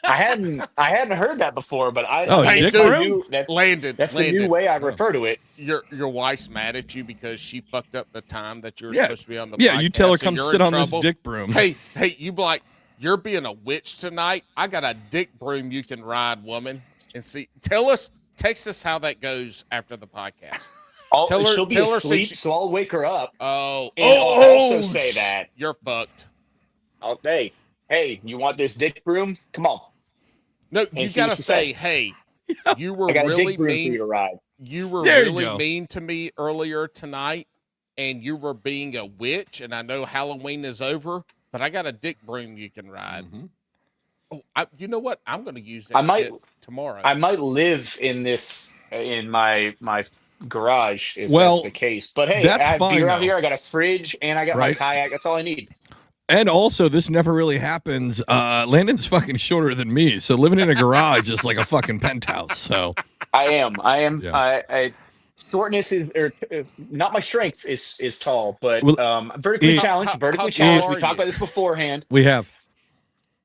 I hadn't heard that before, but dick broom? Landon. That's the new way I refer to it. Your wife's mad at you because she fucked up the time that you were supposed to be on the podcast. Yeah, you tell her come sit on this dick broom. Hey, you be like, you're being a witch tonight. I got a dick broom you can ride, woman. and see. Text us how that goes after the podcast. She'll be asleep, so I'll wake her up. Oh, and I'll also say that you're fucked. Hey, you want this dick broom? Come on. No, you gotta say, hey, you were really mean. For you to ride. You were really mean to me earlier tonight, and you were being a witch. And I know Halloween is over, but I got a dick broom you can ride. Mm-hmm. Oh, you know what? I'm going to use that shit tomorrow. I might live in my garage if that's the case. But hey, I have beer out here. I got a fridge and I got my kayak. That's all I need. And also, this never really happens. Landon's fucking shorter than me, so living in a garage is like a fucking penthouse. So I am. Yeah. Shortness is not my strength. Is tall, but vertically challenged. Vertically challenged. We talked about this beforehand. We have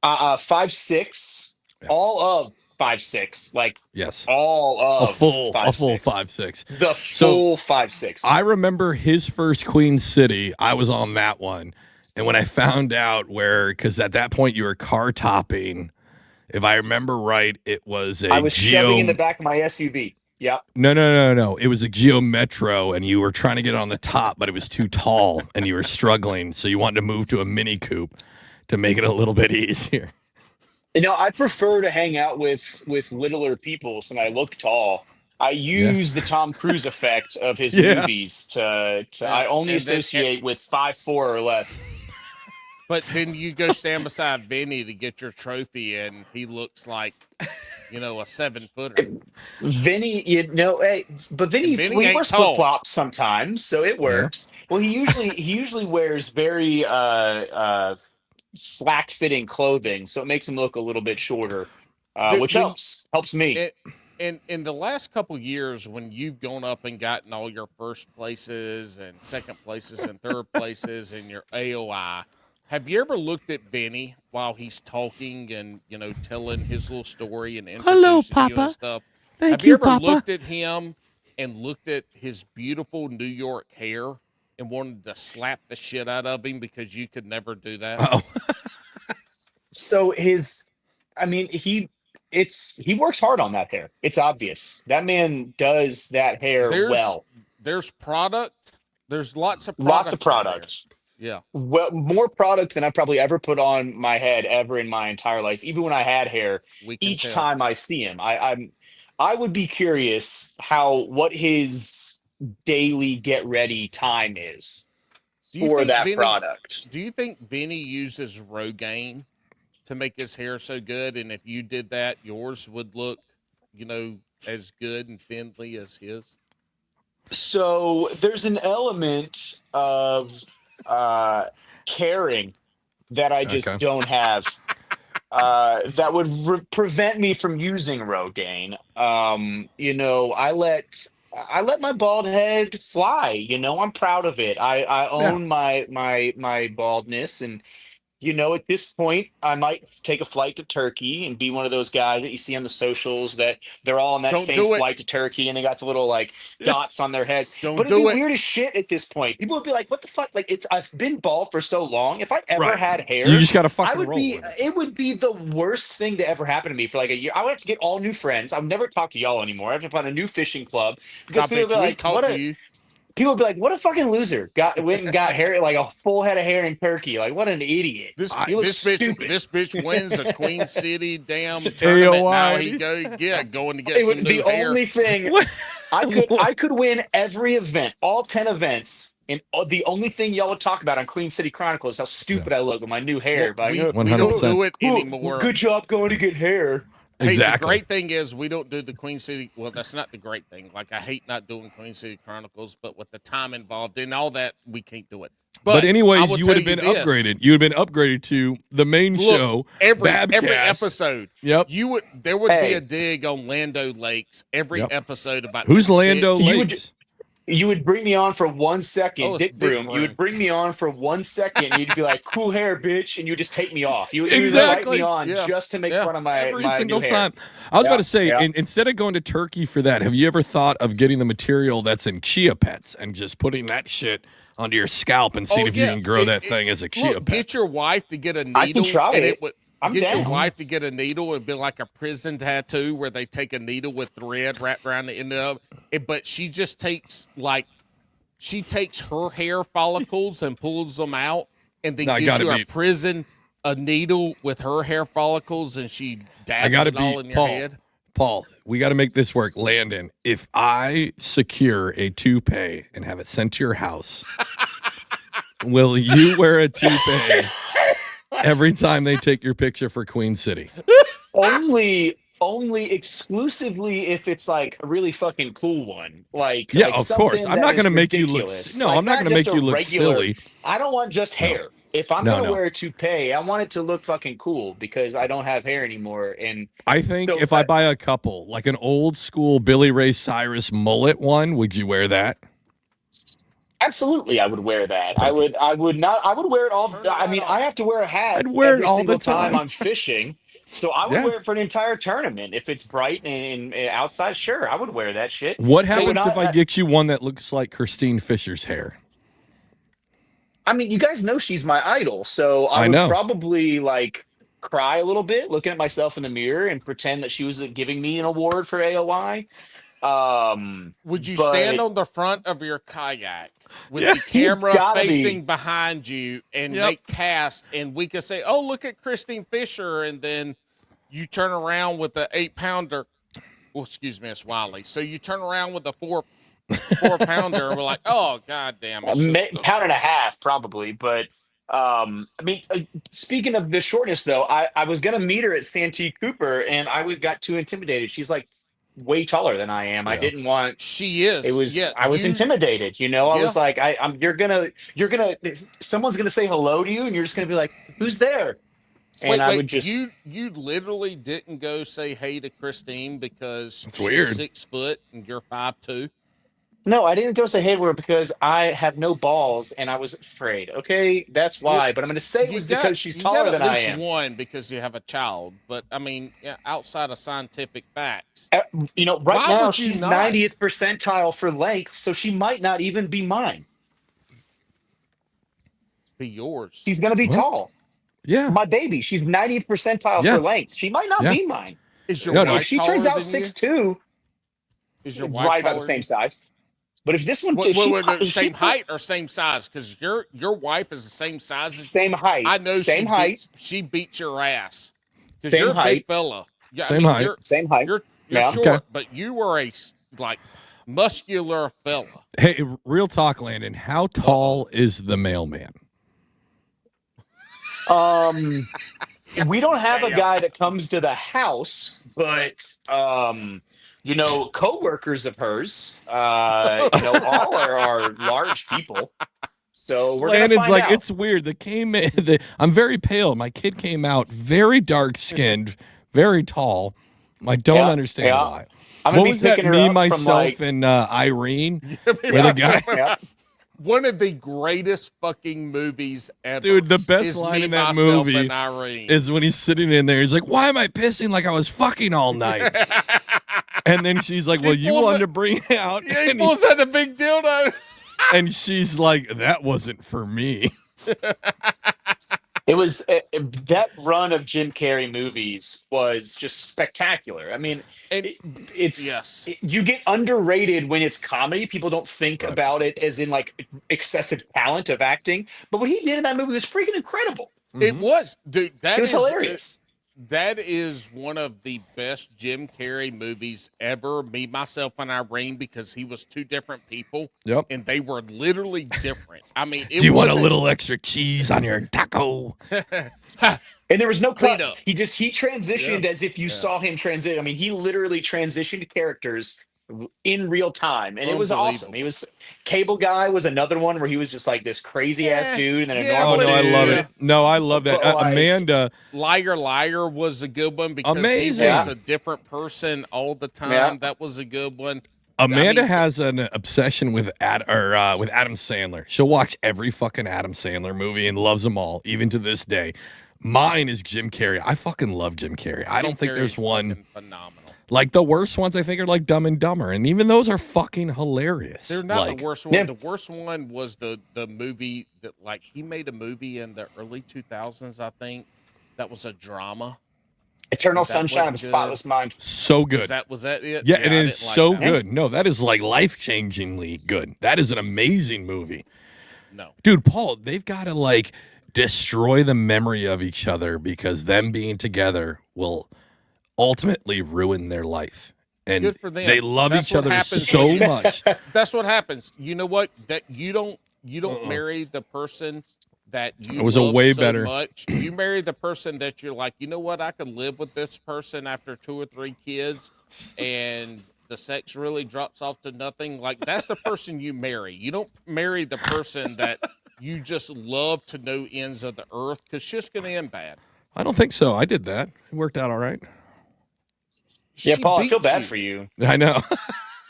5'6", all of 5'6", like yes, all of a full 5'6", the full 5'6". I remember his first Queen City. I was on that one, and when I found out because at that point you were car topping, if I remember right, it was I was shoving in the back of my SUV. Yep. No. It was a Geo Metro, and you were trying to get on the top, but it was too tall, and you were struggling, so you wanted to move to a Mini Coupe to make it a little bit easier. I prefer to hang out with littler people, so I look tall. I use the Tom Cruise effect of his movies to I only associate with 5'4" or less. But then you go stand beside Vinny to get your trophy, and he looks like, a 7-footer. Vinny, but Vinny wears flip flops sometimes, so it works. Yeah. Well, he usually wears very slack fitting clothing, so it makes him look a little bit shorter, which helps me. In the last couple years, when you've gone up and gotten all your first places and second places and third places in your AOI, have you ever looked at Benny while he's talking and telling his little story and introducing you and stuff? Have you ever looked at him and looked at his beautiful New York hair and wanted to slap the shit out of him because you could never do that? Oh. So he works hard on that hair. It's obvious. That man does that hair well. There's product. There's lots of product. Yeah. Well, more product than I've probably ever put on my head ever in my entire life. Even when I had hair, each time I see him, I would be curious what his daily get ready time is for that product. Do you think Vinny uses Rogaine to make his hair so good? And if you did that, yours would look, as good and thinly as his? So there's an element of caring that I just don't have that would prevent me from using Rogaine. I let my bald head fly. I'm proud of it. I own my baldness, and at this point, I might take a flight to Turkey and be one of those guys that you see on the socials that they're all on that same flight to Turkey and they got the little dots on their heads. But it'd be weird as shit at this point. People would be like, "What the fuck?" I've been bald for so long. If I ever had hair, you just gotta fucking roll. It would be the worst thing to ever happen to me for a year. I would have to get all new friends. I'll never talk to y'all anymore. I have to find a new fishing club because people would be like, people would be like, "What a fucking loser! Went and got hair, a full head of hair in Turkey. What an idiot! This bitch wins a Queen City damn tournament. Now he going to get some new hair." Only thing I could win every event, all 10 events, and the only thing y'all would talk about on Queen City Chronicles is how stupid I look with my new hair. We don't do it anymore. Good job going to get hair. Hey, the great thing is we don't do the Queen City. Well, that's not the great thing. I hate not doing Queen City Chronicles, but with the time involved in all that, we can't do it. But anyways, you would have been upgraded. You would have been upgraded to the main show. Every episode. Yep. There would be a dig on Lando Lakes every episode about who's Lando Lakes. You would bring me on for 1 second, Dick Broom. You would bring me on for 1 second, and you'd be like, "Cool hair, bitch," and you would just take me off. You would invite me on just to make fun of my every single new time. Hair. I was about to say, instead of going to Turkey for that, have you ever thought of getting the material that's in chia pets and just putting that shit onto your scalp and seeing if you can grow that thing as a chia pet? Get your wife to get a needle. I can try it. I'm get your down. wife to get a needle and be like a prison tattoo where they take a needle with thread wrapped around the end of it, but she just takes her hair follicles and pulls them out, and then gives you a needle with her hair follicles, and she dabs it all in your head. Paul, we got to make this work. Landon, if I secure a toupee and have it sent to your house, will you wear a toupee every time they take your picture for Queen City? Only exclusively if it's like a really fucking cool one. Like, yeah, like of course. I'm not going to make you look. No, like, I'm not going to make you look regular, silly. I don't want just hair. If I'm going to wear a toupee, I want it to look fucking cool because I don't have hair anymore. And I think if I buy a couple, like an old school Billy Ray Cyrus mullet one, would you wear that? Absolutely, I would wear that. Perfect. I would not. I would wear it all. I mean, I have to wear a hat I'd wear every it all single the time I'm fishing. So I would wear it for an entire tournament. If it's bright and outside, sure, I would wear that shit. What happens if I get you one that looks like Christine Fisher's hair? I mean, you guys know she's my idol, so I would probably like cry a little bit looking at myself in the mirror and pretend that she was giving me an award for AOI. Would you stand on the front of your kayak with the camera facing behind you and make casts, and we could say, "Oh, look at Christine Fisher," and then you turn around with the 8-pounder. Well, excuse me, it's Wiley. So you turn around with the 4-pounder, and we're like, "Oh, goddamn, pound and a half probably." But I mean, speaking of the shortness, though, I was gonna meet her at Santee Cooper, and I got too intimidated. She's like way taller than I am. I didn't want. She is. It was. I was intimidated. You know. I was like, You're gonna. Someone's gonna say hello to you, and you're just gonna be like, "Who's there?" And I would just. You literally didn't go say hey to Christine because she's weird. 6 foot and you're 5'2"? No, I didn't go say hey to her because I have no balls and I was afraid. Okay, that's why. But I'm going to say it was because she's taller than I am. One, because you have a child. But I mean, outside of scientific facts, you know, right now she's 90th percentile for length, so she might not even be mine. Be yours. She's going to be tall. Yeah, my baby. She's 90th percentile for length. She might not be mine. Is your wife if she turns out 6'2", is your wife right about the same size? But if this one, same height or same size, because your wife is the same size, same height. I know same height. She beats your ass. Same you're height. A big fella. Yeah, same height. Same height. You're short, but you were a muscular fella. Hey, real talk, Landon. How tall is the mailman? We don't have a guy that comes to the house, but you know, co-workers of hers, you know, all are large people. So we're Landon's gonna find out. It's weird. I'm very pale. My kid came out very dark skinned, very tall. I don't understand why. What was that? Me, myself, and Irene. Where the guy. One of the greatest fucking movies ever. Dude, the best line in that movie is when he's sitting in there. He's like, "Why am I pissing like I was fucking all night?" And then she's like, "Well, you wanted to bring it out." Yeah, he pulls out a big dildo. And she's like, "That wasn't for me." It was that run of Jim Carrey movies was just spectacular. I mean, you get underrated when it's comedy. People don't think about it as in like excessive talent of acting, but what he did in that movie was freaking incredible. It was, dude. It was hilarious. That is one of the best Jim Carrey movies ever. Me, myself, and Irene, because he was two different people. Yep. And they were literally different. I mean, do you want a little extra cheese on your taco? And there was no cuts. He transitioned as if you saw him transition. I mean, he literally transitioned characters in real time, and it was awesome. He was Cable Guy was another one where he was just like this crazy ass dude, and then a normal dude. I love it. No, I love that. Amanda, Liar was a good one because he was a different person all the time. Yeah. That was a good one. Amanda has an obsession with Adam Sandler. She'll watch every fucking Adam Sandler movie and loves them all, even to this day. Mine is Jim Carrey. I fucking love Jim Carrey. I don't think there's one phenomenal. Like the worst ones, I think, are like Dumb and Dumber, and even those are fucking hilarious. They're not the worst one. Yeah. The worst one was the movie that he made a movie in the early 2000s, I think, that was a drama. Eternal Sunshine of the Spotless Mind. So good. Was that it? Yeah, it is so like good. No, that is like life-changingly good. That is an amazing movie. No. Dude, Paul, they've got to like destroy the memory of each other because them being together will ultimately ruin their life. And good for them. They love each other so much. That's what happens. You know what? That you don't marry the person that you it was love a way so better. much. You marry the person that you're like, you know what? I could live with this person after 2 or 3 kids, and the sex really drops off to nothing. Like, that's the person you marry. You don't marry the person that you just love to no ends of the earth, because shit's going to end bad. I don't think so. I did that. It worked out all right. Yeah, Paul, I feel bad for you. I know.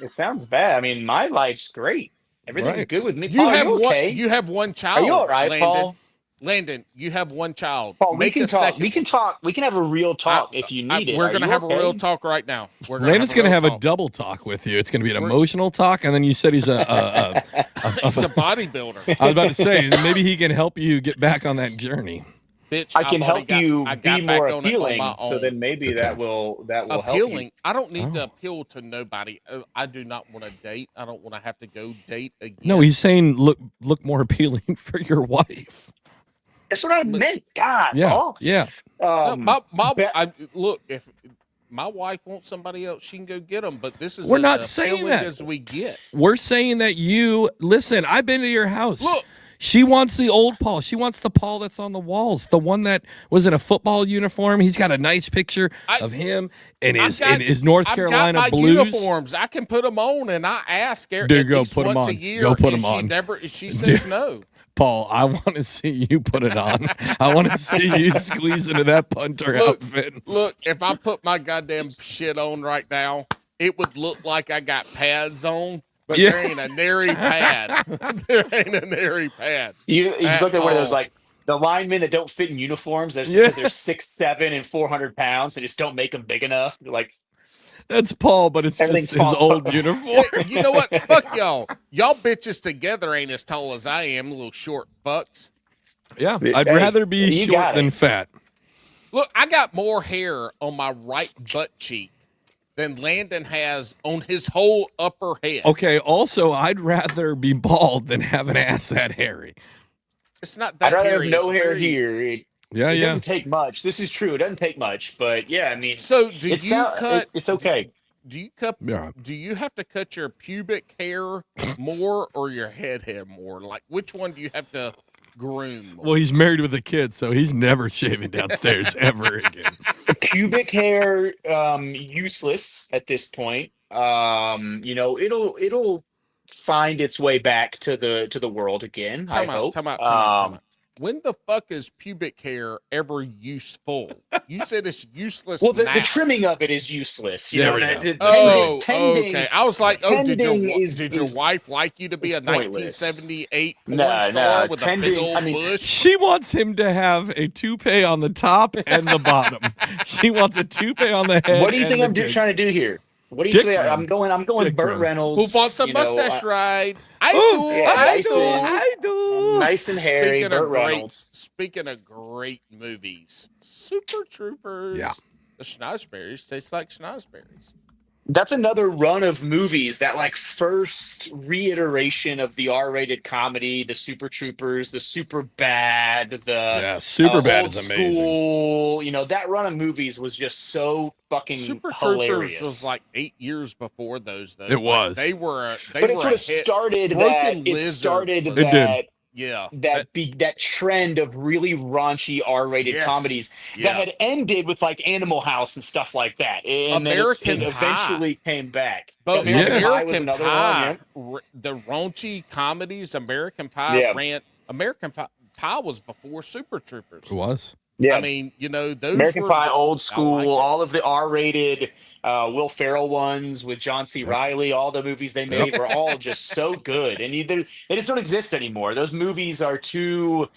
It sounds bad. I mean, my life's great. Everything's good with me. You Paul, have are you okay? You have one child. Are you all right, Landon? Paul? Landon, you have one child. Paul, we can talk. We can talk. We can have a real talk if you need it. We're going to have a real talk right now. Landon's going to have a double talk with you. It's going to be an emotional talk, and then you said he's he's a bodybuilder. I was about to say, maybe he can help you get back on that journey. Bitch, I can help you be more appealing, so then maybe that will help you. I don't need to appeal to nobody. I do not want to date. I don't want to have to go date again. No, he's saying look more appealing for your wife. That's what I meant. God, yeah, Paul. Yeah. Look, if my wife wants somebody else, she can go get them. But this is we're not saying that as we get. We're saying that you listen. I've been to your house. Look. She wants the old Paul. She wants the Paul that's on the walls. The one that was in a football uniform. He's got a nice picture of him in his North Carolina I've got my Blues uniforms. I can put them on, and I ask Dude, at go least put them once on. a year. Go put them on. She says no. Paul, I want to see you put it on. I want to see you squeeze into that punter outfit. Look, if I put my goddamn shit on right now, it would look like I got pads on. But there ain't a nary pad. There ain't a nary pad. You look at one of those, like, the linemen that don't fit in uniforms because they're 6'7" and 400 pounds. They just don't make them big enough. They're like, that's Paul, but it's just his old uniform. You know what? Fuck y'all. Y'all bitches together ain't as tall as I am, little short fucks. Yeah, I'd rather be short than fat. Look, I got more hair on my right butt cheek than Landon has on his whole upper head. Okay, also, I'd rather be bald than have an ass that hairy. It's not that I'd rather hairy. have no hair here. It doesn't take much. This is true. It doesn't take much, but yeah, I mean, so do you cut? It's okay. Do you cut? Yeah. Do you have to cut your pubic hair more or your head hair more? Like, which one do you have to groom more? Well, he's married with a kid, so he's never shaving downstairs ever again. Pubic hair, useless at this point. It'll find its way back to the world again. I hope. Time out. When the fuck is pubic hair ever useful? You said it's useless. Well, the trimming of it is useless. Tending, okay. I was like, did your wife like you to be a pointless. 1978 porn star with a big old bush? She wants him to have a toupee on the top and the bottom. She wants a toupee on the head. What do you think I'm trying to do here? What do you say? I'm going Burt Reynolds. Who wants a mustache ride? I do. Nice and hairy, Burt Reynolds. Speaking of great movies, Super Troopers. Yeah. The schnozberries taste like schnozberries. That's another run of movies, that like first reiteration of the R-rated comedy, the Super Troopers, the Super Bad, Super Bad is amazing. School, that run of movies was just so fucking Hilarious. Troopers was like 8 years before those, though. It was. They were. But it sort of started that. It started that. It did. Yeah, that trend of really raunchy R-rated comedies that had ended with like Animal House and stuff like that, and American then it eventually came back. But American Pie was another one. The raunchy comedies, American Pie ran. American Pie was before Super Troopers. It was. Yeah, I mean, those American Pie, Old School, like all of the R-rated Will Ferrell ones with John C. Reilly, all the movies they made were all just so good, and they just don't exist anymore. Those movies are too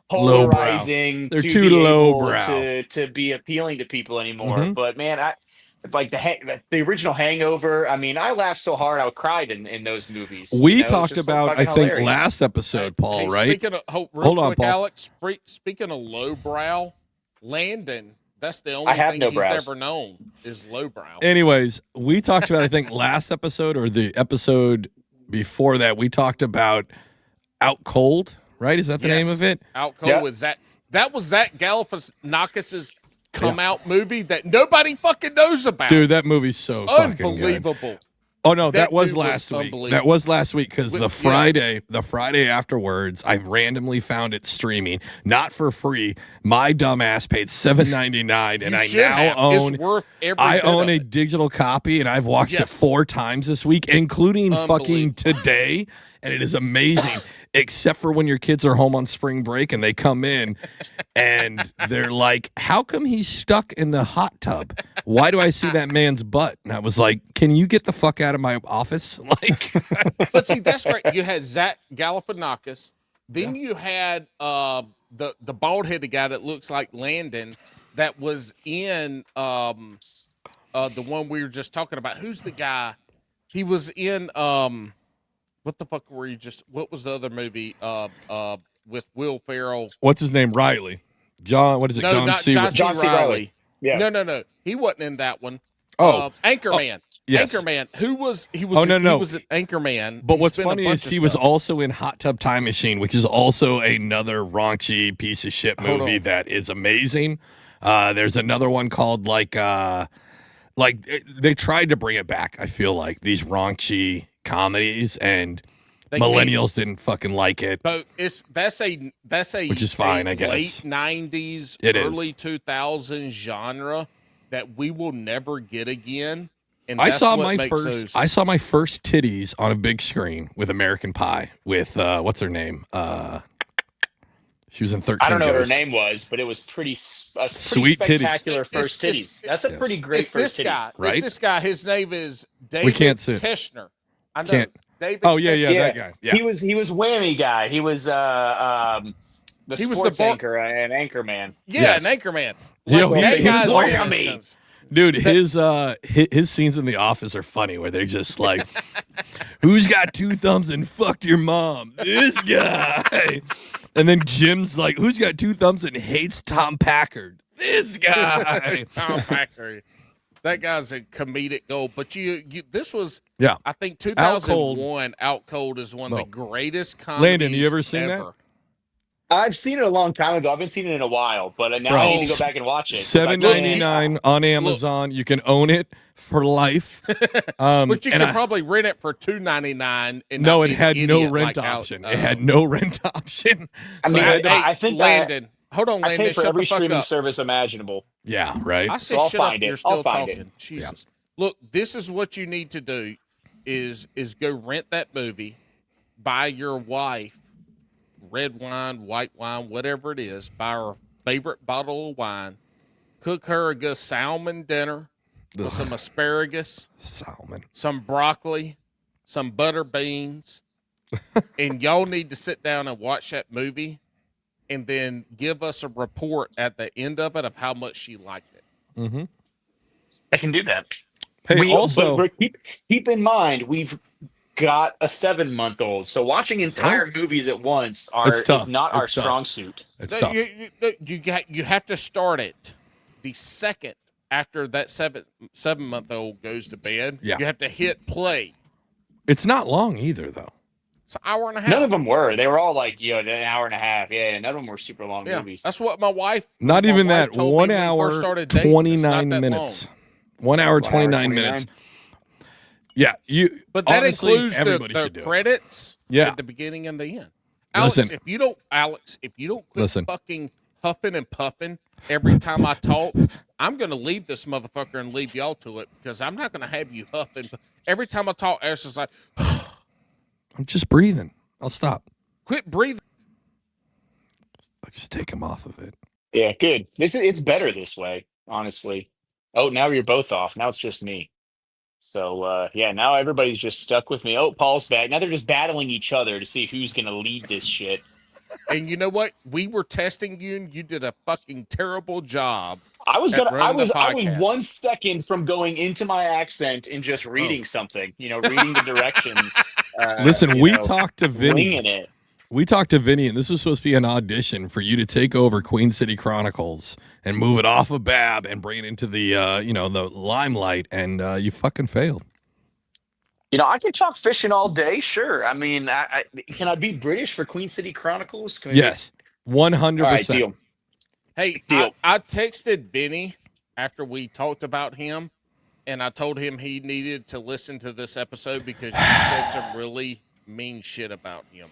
polarizing. They're too lowbrow to be appealing to people anymore. But man, like the original Hangover. I mean, I laughed so hard I cried in those movies. We talked about, I think, last episode, Paul. Right? Hold on, Paul. Alex. Speaking of lowbrow, Landon, that's the only have thing no he's brows. ever known is lowbrow. Anyways, we talked about, I think, last episode or the episode before that, we talked about Out Cold, right? Is that the name of it? Out Cold was that. That was Zach Galifianakis's come out movie that nobody fucking knows about. Dude, that movie's so fucking good. Unbelievable. Oh no, that was last week. That was last week because the Friday afterwards, I randomly found it streaming, not for free. My dumbass paid $7.99, and I now own a digital copy, and I've watched it 4 times this week, including fucking today, and it is amazing. Except for when your kids are home on spring break and they come in and they're like, how come he's stuck in the hot tub? Why do I see that man's butt? And I was like, can you get the fuck out of my office? Like, but see, that's right. You had Zach Galifianakis. Then you had the bald-headed guy that looks like Landon that was in the one we were just talking about. Who's the guy? He was in what the fuck were you just? What was the other movie? With Will Ferrell. What's his name? Riley. John. What is it? No, John C. Riley. Yeah. No. He wasn't in that one. Oh, Anchorman. Yes. Anchorman. He was. Oh no. He was an Anchorman. But what's funny is he was also in Hot Tub Time Machine, which is also another raunchy piece of shit movie that is amazing. There's another one called like they tried to bring it back. I feel like these raunchy comedies and millennials didn't fucking like it. But that's a which is fine, I guess. Late 90s, early 2000s genre that we will never get again. And I saw my first titties on a big screen with American Pie with what's her name? She was in 13 I don't know what her Ghosts. name was, but it was pretty sweet spectacular titties. first titties. That's a pretty great first titties. Right? It's this guy. His name is David we can't see. Keshner. I know. Can't. David Keshner. That guy. Yeah. He was whammy guy. He was sports anchor and Anchorman. Yeah, an Anchorman. That guy's whammy. Dude, his scenes in The Office are funny where they're just like, who's got 2 thumbs and fucked your mom? This guy. And then Jim's like, who's got 2 thumbs and hates Tom Packard? This guy. Tom Packard. That guy's a comedic gold. But this was, I think 2001, Out Cold is one of the greatest comedies Landon, you ever seen that? I've seen it a long time ago. I haven't seen it in a while, but now I need to go back and watch it. $7.99 on Amazon. You can own it for life. But you can probably rent it for $2.99. No, it had no rent option. It had no rent option. I mean, I think Landon. Hold on, Landon. I pay for every streaming service imaginable. Yeah, right. I say so shut up. You're still talking. Jesus. Yeah. Look, this is what you need to do: is go rent that movie, buy your wife red wine, white wine, whatever it is, buy her favorite bottle of wine, cook her a good salmon dinner with some asparagus, some broccoli, some butter beans, and y'all need to sit down and watch that movie and then give us a report at the end of it of how much she liked it. Mm-hmm. I can do that. Hey, but keep in mind, we've got a 7-month-old, so watching entire movies at once is not our strong suit. It's tough. You have to start it the second after that 7-month-old goes to bed. Yeah. You have to hit play. It's not long either, though. It's an hour and a half. None of them were. They were all like, an hour and a half. Yeah, none of them were super long movies. That's what my wife. Not even that. 1 hour, 29 minutes. 1 hour, 29 minutes. Yeah, But that includes the credits at the beginning and the end. Alex, if you don't quit fucking huffing and puffing every time I talk, I'm going to leave this motherfucker and leave y'all to it because I'm not going to have you huffing. Every time I talk, Ash is like, I'm just breathing. I'll stop. Quit breathing. I'll just take him off of it. Yeah, good. It's better this way, honestly. Oh, now you're both off. Now it's just me. So, now everybody's just stuck with me. Oh, Paul's back. Now they're just battling each other to see who's going to lead this shit. And you know what? We were testing you, and you did a fucking terrible job. I was 1 second from going into my accent and just reading something, reading the directions. Listen, we talked to Vinny. It. We talked to Vinny, and this was supposed to be an audition for you to take over Queen City Chronicles and move it off of Bab and bring it into the the limelight, and you fucking failed. I can talk fishing all day. Sure. I mean, can I be British for Queen City Chronicles? Yes, 100%. All right, deal. Hey, Deal. I texted Benny after we talked about him, and I told him he needed to listen to this episode because you said some really mean shit about him.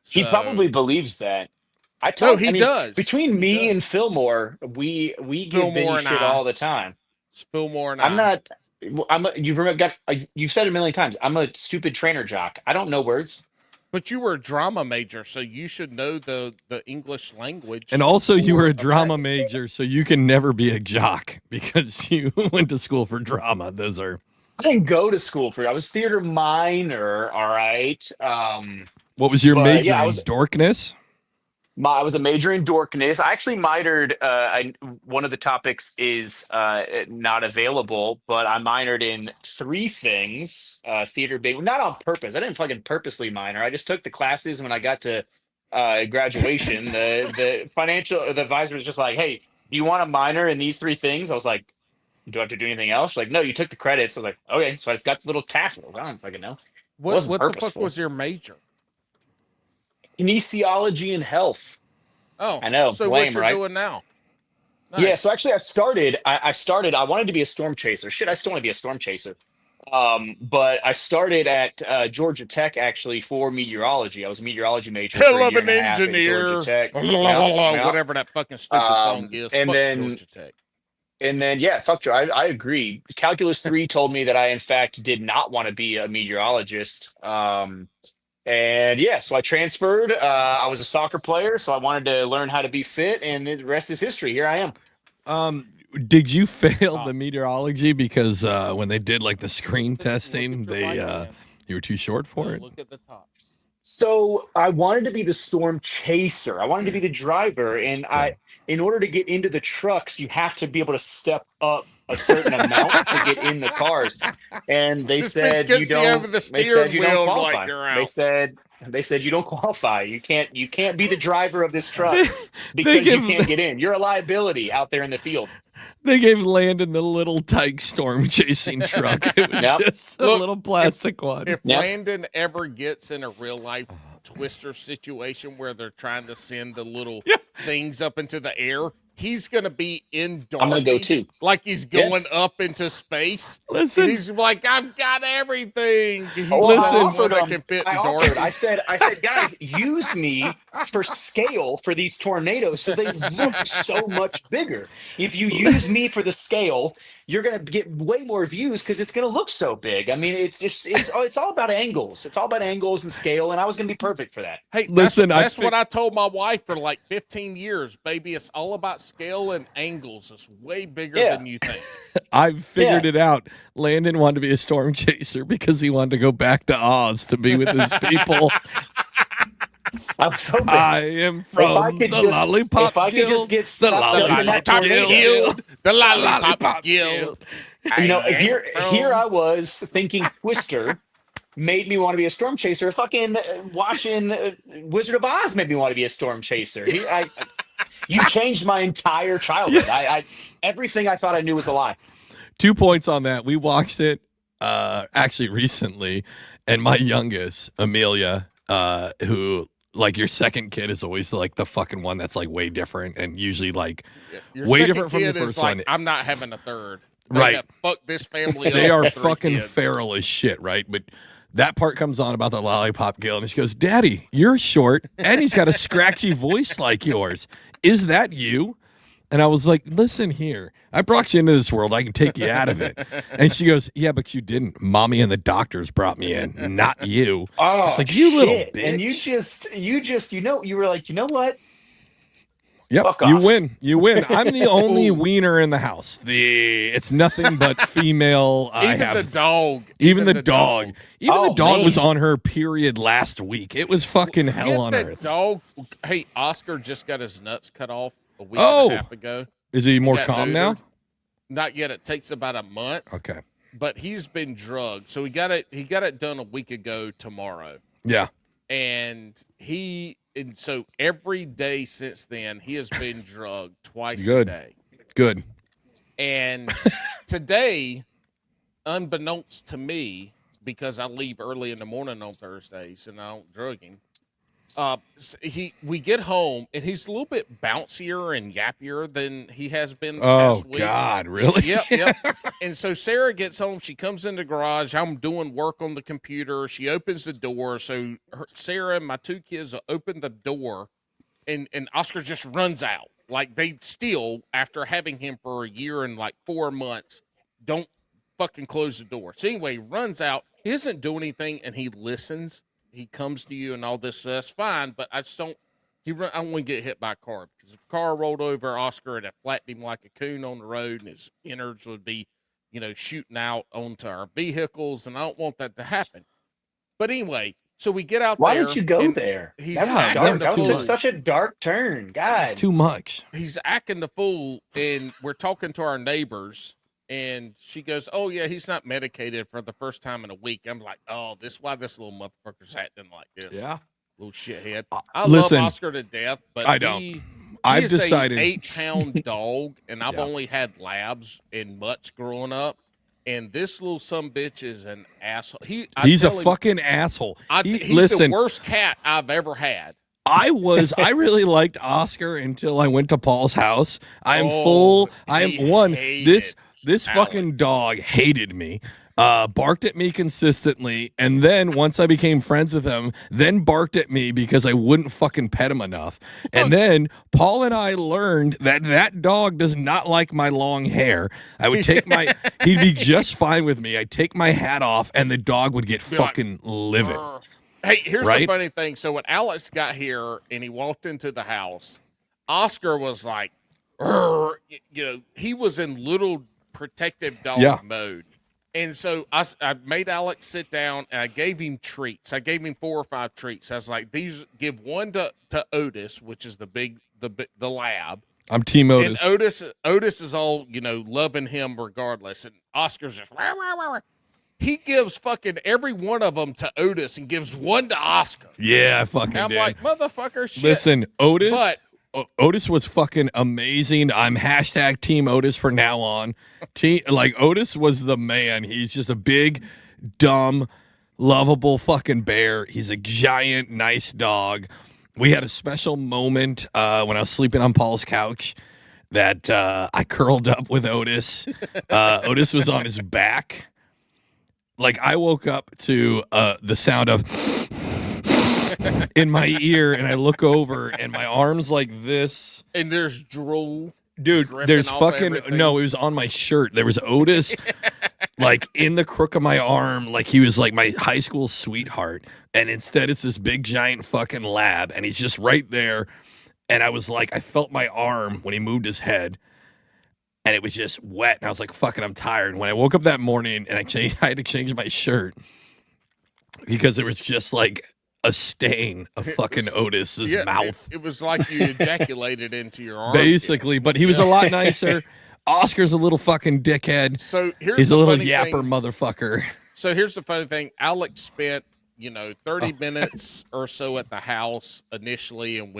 He probably believes that. He does. Between me and Fillmore, we give Benny shit all the time. It's Fillmore and I'm not. You've said it a million times. I'm a stupid trainer jock. I don't know words. But you were a drama major, so you should know the English language. And also, you were a drama major, so you can never be a jock because you went to school for drama. Those are. I didn't go to school for. I was theater minor. All right. What was your major? Yeah, dorkness. I was a major in dorkness. I actually minored. One of the topics is not available, but I minored in 3 things. Theater, not on purpose. I didn't fucking purposely minor. I just took the classes. When I got to graduation, the advisor was just like, "Hey, do you want to minor in these 3 things?" I was like, "Do I have to do anything else?" Like, "No, you took the credits." I was like, "Okay," so I just got the little tassel. I don't fucking know. What the fuck was your major? Kinesiology and health. Oh, I know. So lame, what you're right? doing now? Nice. Yeah. So actually, I started. I wanted to be a storm chaser. Shit, I still want to be a storm chaser. But I started at Georgia Tech actually for meteorology. I was a meteorology major. Hell for a of year an and a half at engineer. Georgia Tech. Whatever that fucking stupid song is. And Fuck then Georgia Tech. And then, yeah, fuck, I agree. Calculus 3 told me that I, in fact, did not want to be a meteorologist. And yeah, so I transferred. I was a soccer player, so I wanted to learn how to be fit, and the rest is history. Here I am. Did you fail the meteorology because when they did like the screen testing, you were too short for it? Look at the top. So I wanted to be the storm chaser. I wanted to be the driver, and in order to get into the trucks, you have to be able to step up a certain amount to get in the cars. And they said you don't. They said you don't qualify. They said you don't qualify. You can't be the driver of this truck because you can't get in. You're a liability out there in the field. They gave Landon the little Tyke storm chasing truck. It was just a little plastic one. If Landon ever gets in a real life Twister situation where they're trying to send the little things up into the air, he's going to be in dark. I'm going to go too. Like he's going up into space. Listen. And he's like, I've got everything. I said, guys, use me for scale for these tornadoes so they look so much bigger. If you use me for the scale, you're going to get way more views because it's going to look so big. I mean, it's all about angles. It's all about angles and scale, and I was going to be perfect for that. Hey, listen, that's what I told my wife for like 15 years, baby. It's all about scale and angles. It's way bigger than you think. I've figured it out. Landon wanted to be a storm chaser because he wanted to go back to Oz to be with his people. I was hoping. I am from the Lollipop Guild. If I could just get the Lollipop Guild. The Lollipop Guild. Here I was thinking Twister made me want to be a storm chaser. Fucking watching Wizard of Oz made me want to be a storm chaser. You changed my entire childhood. Everything I thought I knew was a lie. 2 points on that. We watched it actually recently, and my youngest, Amelia, who like your second kid is always like the fucking one that's like way different and usually like way different from the first one. I'm not having a third. Right. Fuck this family. They are fucking feral as shit, right? But that part comes on about the Lollipop Guild, and she goes, "Daddy, you're short, and he's got a scratchy voice like yours. Is that you?" And I was like, "Listen here, I brought you into this world. I can take you out of it." And she goes, "Yeah, but you didn't. Mommy and the doctors brought me in, not you." Oh, it's like, you little bitch. And you were like, you know what? Yep, you win. You win. I'm the only wiener in the house. It's nothing but female. Even the dog. Even the dog. Even the dog was on her period last week. It was fucking hell on earth. Dog. Hey, Oscar just got his nuts cut off a week and a half ago. Is he more calm now? Not yet. It takes about a month. Okay. But he's been drugged. So he got it done a week ago tomorrow. Yeah. And so every day since then, he has been drugged twice a Good. day. Good. And today, unbeknownst to me, because I leave early in the morning on Thursdays and I don't drug him, we get home and he's a little bit bouncier and yappier than he has been the past week. God, really? Yep. And so Sarah gets home, she comes in the garage, I'm doing work on the computer, she opens the door, so Sarah and my two kids will open the door, and Oscar just runs out. Like, they still, after having him for a year and like 4 months, don't fucking close the door. So anyway, he runs out, he doesn't do anything, and he listens. He comes to you and all this, so that's fine, but I just don't. I don't want to get hit by a car, because if a car rolled over Oscar and it flattened him like a coon on the road, and his innards would be, shooting out onto our vehicles, and I don't want that to happen. But anyway, so we get out Why there. Why did you go there? That took such a dark turn. God, it's too much. He's acting the fool, and we're talking to our neighbors. And she goes, "Oh yeah, he's not medicated for the first time in a week." I'm like, "Oh, this is why this little motherfucker's acting like this." Yeah, little shithead. I love Oscar to death, but I don't. He I've decided an 8-pound dog, and I've only had labs and mutts growing up. And this little sumbitch is an asshole. He's a fucking asshole. He's the worst cat I've ever had. I really liked Oscar until I went to Paul's house. This fucking dog hated me, barked at me consistently, and then once I became friends with him, then barked at me because I wouldn't fucking pet him enough. And then Paul and I learned that dog does not like my long hair. I would take he'd be just fine with me. I'd take my hat off, and the dog would get fucking livid. Hey, here's the funny thing. So when Alex got here and he walked into the house, Oscar was like, he was in little protective dog mode. And so I made Alex sit down, and I gave him treats. I gave him 4 or 5 treats. I was like, give one to Otis, which is the lab. I'm Team Otis. And Otis is all, loving him regardless. And Oscar's just, wah, wah, wah, wah. He gives fucking every one of them to Otis and gives one to Oscar. Yeah, I fucking did. I'm like, motherfucker, shit. Listen, Otis was fucking amazing. I'm hashtag Team Otis for now on. Otis was the man. He's just a big, dumb, lovable fucking bear. He's a giant, nice dog. We had a special moment when I was sleeping on Paul's couch that I curled up with Otis. Otis was on his back. Like, I woke up to the sound of in my ear, and I look over, and my arm's like this. And there's drool. Dude, there's fucking... No, it was on my shirt. There was Otis, like, in the crook of my arm, like he was, like, my high school sweetheart. And instead, it's this big, giant fucking lab, and he's just right there. And I was like, I felt my arm when he moved his head. And it was just wet, and I was like, "Fucking, I'm tired." When I woke up that morning, and I had to change my shirt because there was just like a stain of fucking Otis's mouth. It was like you ejaculated into your arm, basically. But he was a lot nicer. Oscar's a little fucking dickhead. So he's a little yapper motherfucker. So here's the funny thing: Alex spent 30 minutes or so at the house initially, and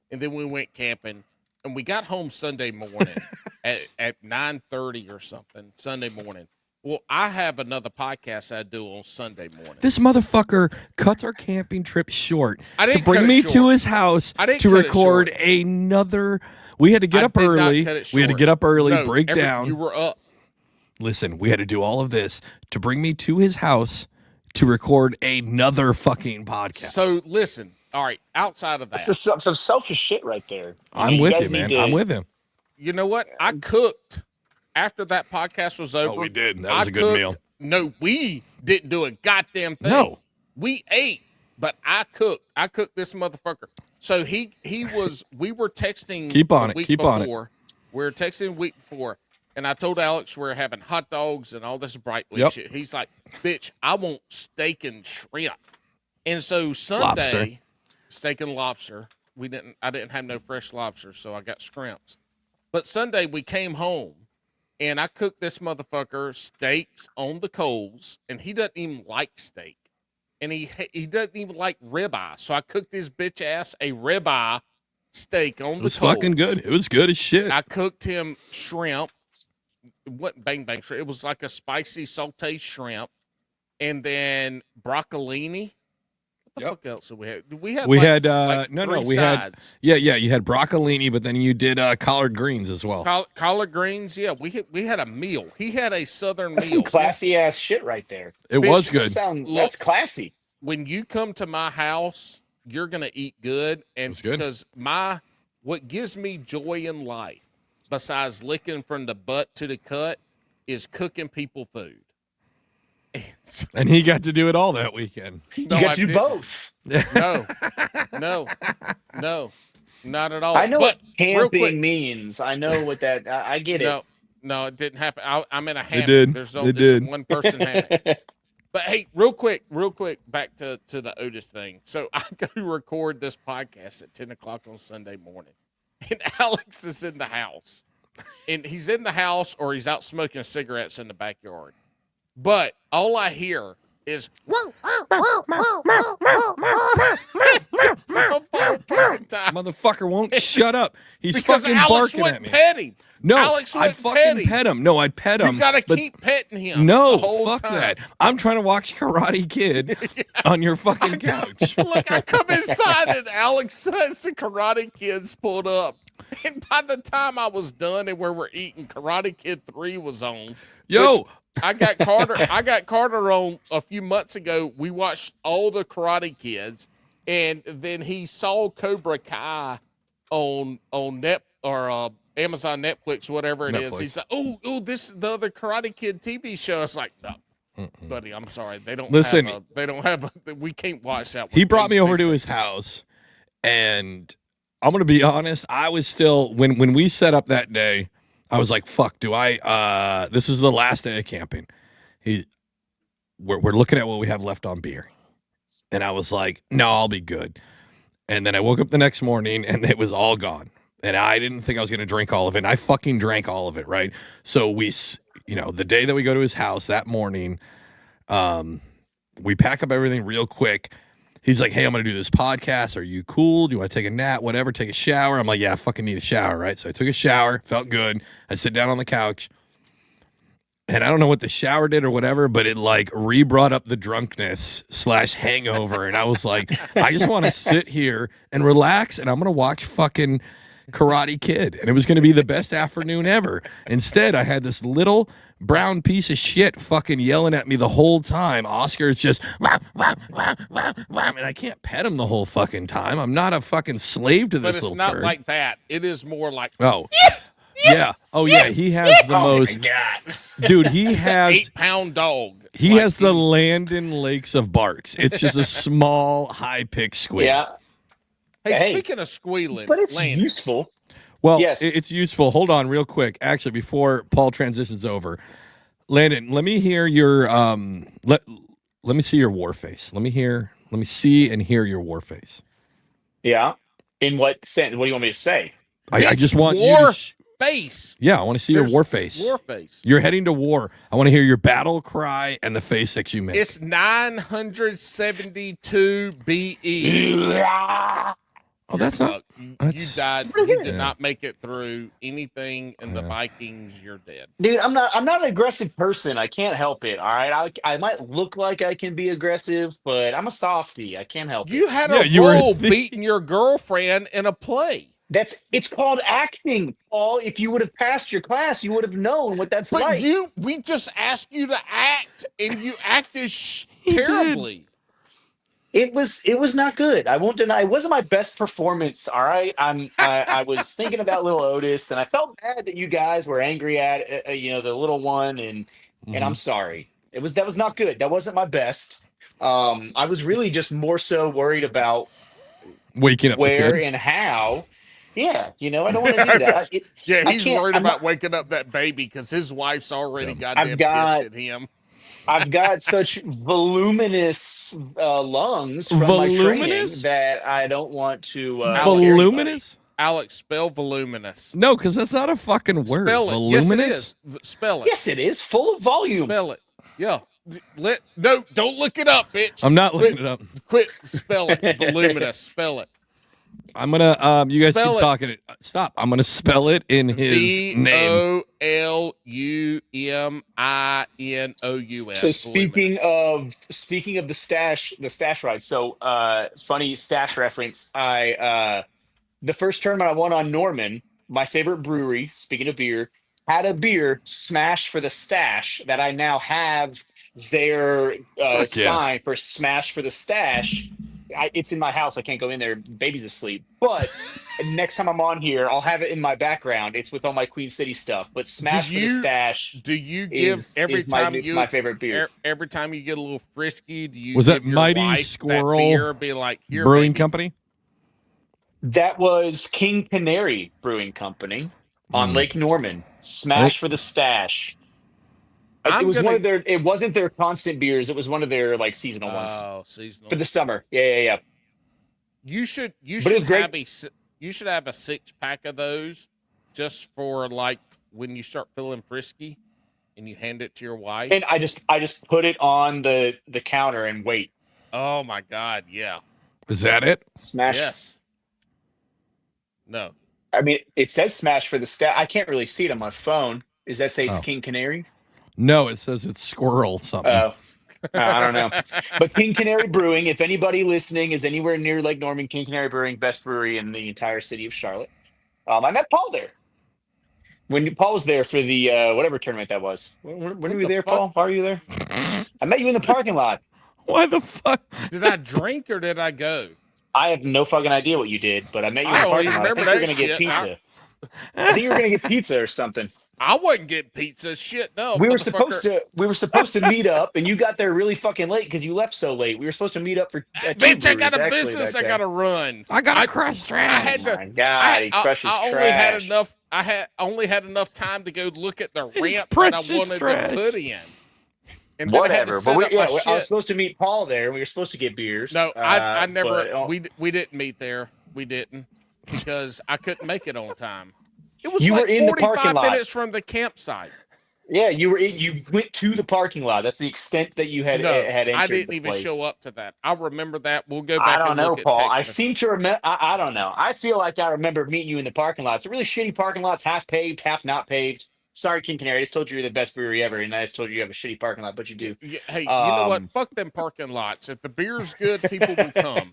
then we went camping. And we got home Sunday morning at 9:30 or something, Sunday morning. Well, I have another podcast I do on Sunday morning. This motherfucker cuts our camping trip short to bring me to his house to record another. We had to get up early. We had to get up early, break down. You were up. Listen, we had to do all of this to bring me to his house to record another fucking podcast. So listen. All right, outside of that. That's some selfish shit right there. I'm with you, man. I'm with him. You know what? I cooked after that podcast was over. Oh, we did. That was a good meal. No, we didn't do a goddamn thing. No. We ate, but I cooked. I cooked this motherfucker. So we were texting Keep on it. We were texting the week before, and I told Alex we're having hot dogs and all this brightly shit. He's like, "Bitch, I want steak and shrimp." And so Sunday... Steak and lobster. I didn't have no fresh lobster, so I got scrimps. But Sunday we came home, and I cooked this motherfucker steaks on the coals, and he doesn't even like steak. and he doesn't even like ribeye. So I cooked his bitch ass a ribeye steak on the It was fucking good. It was good as shit. I cooked him shrimp. It wasn't bang bang shrimp. It was like a spicy sauté shrimp, and then broccolini. What the fuck else did we have? We had we had you had broccolini, but then you did collard greens as well. Collard greens, yeah. We had a meal. He had a southern That's meal. some classy ass shit right there. It was good. That's classy. When you come to my house, you're gonna eat good, and because what gives me joy in life, besides licking from the butt to the cut, is cooking people food. And he got to do it all that weekend. You got to do both. No, not at all. I know what camping means. I know what that. I get it. No, it didn't happen. I'm in a hammock. It did. One person hammock. But hey, real quick, back to the Otis thing. So I go to record this podcast at 10 o'clock on Sunday morning, and Alex is in the house, and he's in the house or he's out smoking cigarettes in the backyard. But all I hear is motherfucker won't shut up. He's because fucking Alex barking at me. Pet him. No, Alex I'd fucking pet him. No, I'd pet him. You gotta keep petting him. No, the whole fuck time. that. I'm trying to watch Karate Kid on your fucking couch. Look, I come inside and Alex says the Karate Kid's pulled up. And by the time I was done and where we're eating, Karate Kid 3 was on. Yo, I got Carter on a few months ago. We watched all the Karate Kids, and then he saw Cobra Kai on Amazon Netflix, whatever it is. He's like, oh, this is the other Karate Kid TV show. I was like, no, buddy, I'm sorry. They don't have we can't watch that one. He brought me over to his house, and I'm going to be honest. I was still, when we set up that day, I was like, fuck, this is the last day of camping. We're looking at what we have left on beer. And I was like, no, I'll be good. And then I woke up the next morning and it was all gone. And I didn't think I was going to drink all of it. And I fucking drank all of it, right? So the day that we go to his house that morning, we pack up everything real quick. He's like, hey, I'm going to do this podcast. Are you cool? Do you want to take a nap? Whatever, take a shower. I'm like, yeah, I fucking need a shower, right? So I took a shower, felt good. I sit down on the couch. And I don't know what the shower did or whatever, but it like re-brought up the drunkenness / hangover. And I was like, I just want to sit here and relax, and I'm going to watch fucking Karate Kid. And it was going to be the best afternoon ever. Instead, I had this little brown piece of shit fucking yelling at me the whole time. Oscar's just, and I can't pet him the whole fucking time. I'm not a fucking slave to this little turd. But it's not like that. It is more like, yeah. Oh, yeah. He has the most. Dude, he has. An 8-pound dog. He has the Landon Lakes of barks. It's just a small, high-pitched squeal. Yeah. Hey, speaking of squealing. But it's useful. Well, yes. It's useful. Hold on real quick. Actually, before Paul transitions over, Landon, let me hear your let me see your war face. Let me see and hear your war face. Yeah. In what sense? What do you want me to say? I just want war face. Yeah, I want to see your war face. War face. You're heading to war. I want to hear your battle cry and the face that you make. It's 972 BE. Oh, that's not. You died. You did not make it through anything in the Vikings. You're dead, dude. I'm not an aggressive person. I can't help it. All right, I might look like I can be aggressive, but I'm a softie. I can't help it. You had a role beating your girlfriend in a play. It's called acting, Paul. If you would have passed your class, you would have known what that's like. We just asked you to act, and you acted terribly. It was not good. I won't deny. It wasn't my best performance. All right, I was thinking about little Otis, and I felt bad that you guys were angry at the little one, and I'm sorry. That was not good. That wasn't my best. I was really just more so worried about waking up where and how. Yeah, I don't want to do that. He's worried about waking up that baby because his wife's already goddamn pissed at him. I've got such voluminous lungs from my training that I don't want to. Voluminous? Alex, spell voluminous. No, because that's not a fucking word. Spell it. Voluminous? Yes, it is. Spell it. Yes, it is. Full of volume. Spell it. Yeah. don't look it up, bitch. I'm not looking it up. Quit. Spell it. Voluminous. Spell it. I'm gonna. You guys Spell keep it. talking. Stop. I'm gonna spell it in his name. VOLUMINOUS. So speaking of the stash ride. So funny stash reference. The first tournament I won on Norman, my favorite brewery, speaking of beer, had a beer smash for the stash that I now have their Fuck yeah. sign for smash for the stash. It's in my house. I can't go in there. Baby's asleep. But next time I'm on here, I'll have it in my background. It's with all my Queen City stuff. But smash for the stash. Do you give my favorite beer? Every time you get a little frisky, do you Was give that your Mighty wife Squirrel that beer, be like, here, Brewing baby. Company? That was King Canary Brewing Company on Lake Norman. Smash for the stash. It wasn't their constant beers. It was one of their like seasonal ones. Oh, seasonal for the summer. Yeah. You should have a 6-pack of those just for like when you start feeling frisky, and you hand it to your wife. And I just put it on the counter and wait. Oh my God, yeah. Is that it? Smash. Yes. No. I mean, it says smash for the stash. I can't really see it on my phone. Does that say it's King Canary? No, it says it's Squirrel something. Oh. I don't know. But King Canary Brewing, if anybody listening is anywhere near Lake Norman, King Canary Brewing, best brewery in the entire city of Charlotte. I met Paul there. When Paul was there for the whatever tournament that was. When were you there, Paul? Why are you there? I met you in the parking lot. Why the fuck? Did I drink or did I go? I have no fucking idea what you did, but I met you in the parking lot. I think you were going to get pizza. I think you were going to get pizza or something. I wasn't getting pizza. Shit, no. We were supposed to meet up, and you got there really fucking late because you left so late. We were supposed to meet up for bitch. I got a business. I got to run. I got to crush trash. Oh my God, he crushes trash. I only had enough time to go look at the ramp that I wanted to put in. And whatever. But I was supposed to meet Paul there. We were supposed to get beers. No, I never. We didn't meet there. We didn't because I couldn't make it on time. It was like 45 minutes from the campsite. Yeah, you went to the parking lot. That's the extent that you had entered. I didn't even show up to that. I remember that. We'll go back. I don't know, Paul. I seem to remember. I don't know. I feel like I remember meeting you in the parking lot. It's a really shitty parking lot. It's half paved, half not paved. Sorry, King Canary. I just told you you're the best brewery ever, and I just told you have a shitty parking lot, but you do. Hey, you know what? Fuck them parking lots. If the beer's good, people will come.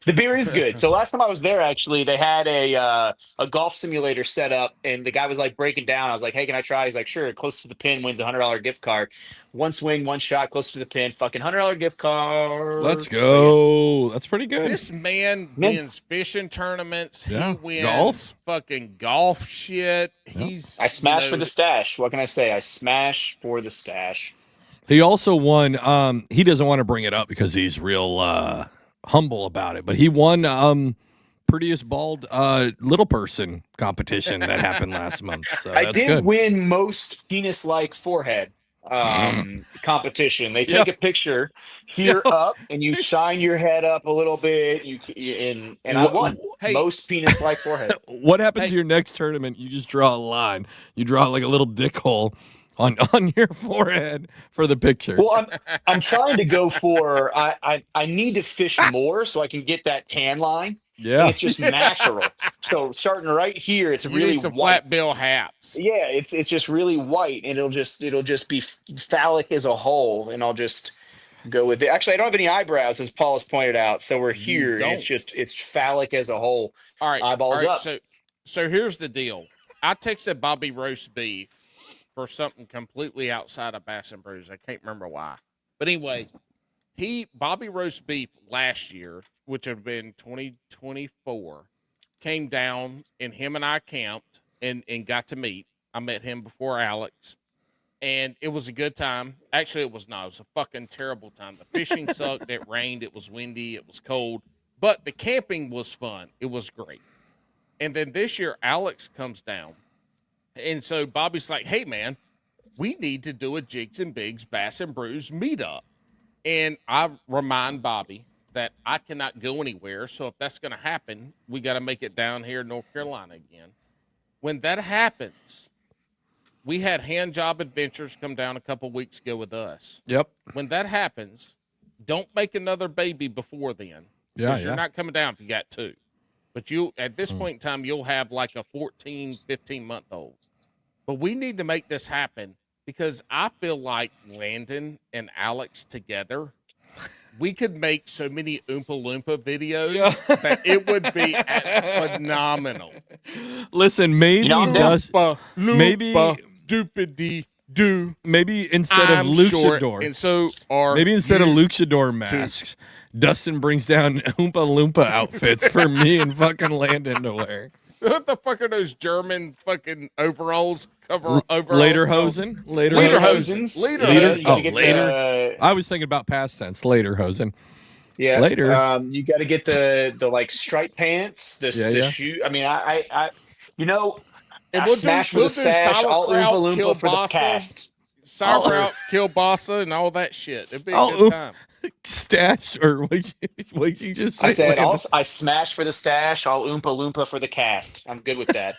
The beer is good. So last time I was there, actually, they had a golf simulator set up, and the guy was like breaking down. I was like, "Hey, can I try?" He's like, "Sure." Close to the pin wins $100 gift card. One swing, one shot, close to the pin, fucking $100 gift card. Let's go. That's pretty good. This man wins fishing tournaments. Yeah. He wins fucking golf shit. Yeah. I smash for the stash. What can I say? I smash for the stash. He also won. He doesn't want to bring it up because he's real humble about it, but he won prettiest bald little person competition that happened last month. So I did win most penis-like forehead competition. They take a picture here up, and you shine your head up a little bit. And I won most penis-like forehead. What happens to your next tournament? You just draw a line. You draw like a little dick hole on your forehead for the picture. Well, I'm trying to go for I need to fish more so I can get that tan line. Yeah, and it's just natural. So starting right here, it's really need some white. flat bill hats. Yeah, it's just really white, and it'll just be phallic as a whole, and I'll just go with it. Actually, I don't have any eyebrows, as Paul has pointed out. So we're here, and it's phallic as a whole. All right, eyeballs up. So here's the deal. I texted Bobby Roast Beef for something completely outside of Bass and Brews. I can't remember why. But anyway, Bobby Roast Beef last year, which had been 2024, came down and him and I camped and got to meet. I met him before Alex, and it was a good time. Actually, it was not. It was a fucking terrible time. The fishing sucked. It rained. It was windy. It was cold. But the camping was fun. It was great. And then this year, Alex comes down. And so Bobby's like, hey, man, we need to do a Jigs and Bigs Bass and Brews meetup. And I remind Bobby that I cannot go anywhere. So if that's going to happen, we got to make it down here in North Carolina again. When that happens, We had Hand Job Adventures come down a couple weeks ago with us. Yep. When that happens, don't make another baby before then. Yeah, You're not coming down if you got 2. But you, at this point in time, you'll have like a 14, 15-month-old. But we need to make this happen because I feel like Landon and Alex together, we could make so many Oompa Loompa videos that it would be phenomenal. Listen, maybe maybe doopity do. Maybe instead of luchador, and so are maybe instead of luchador masks, Dustin brings down Oompa Loompa outfits for me and fucking Landon to wear. What the fuck are those German fucking overalls? Overalls? Lederhosen? Later. I was thinking about past tense. Lederhosen. Yeah. Later. You got to get the like striped pants, the shoe. I mean, I smash for the stash, all Oompa Loompa for the cast. Sauerkraut, kielbasa, and all that shit. It'd be a good time. Stash, or what you just say? I said, I smash for the stash, all Oompa Loompa for the cast. I'm good with that.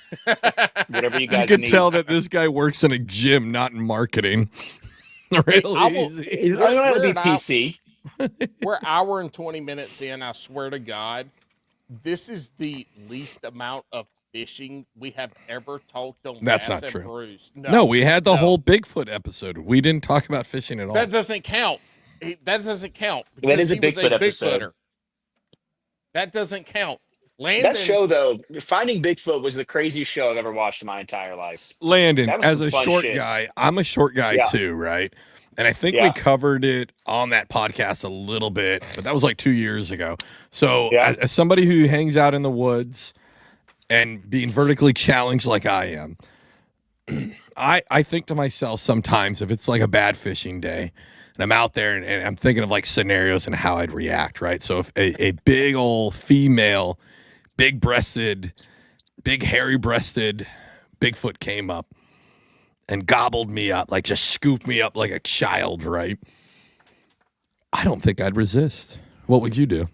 Whatever you guys need. You can tell that this guy works in a gym, not in marketing. Really easy. I don't have to be PC. We're an hour and 20 minutes in. I swear to God, this is the least amount of fishing we have ever talked on. That's Bass not true. And Brews. No, we had the whole Bigfoot episode. We didn't talk about fishing at all. That doesn't count. That doesn't count. That is a Bigfoot episode. That doesn't count. Landon, that show, though, Finding Bigfoot was the craziest show I've ever watched in my entire life. Landon, as a short guy, I'm a short guy too, right? And I think we covered it on that podcast a little bit, but that was like 2 years ago. So as somebody who hangs out in the woods and being vertically challenged like I am, I think to myself sometimes, if it's like a bad fishing day and I'm out there and I'm thinking of like scenarios and how I'd react, right? So if a big old female, big-breasted, big hairy-breasted Bigfoot came up and gobbled me up, like just scooped me up like a child, right? I don't think I'd resist. What would you do?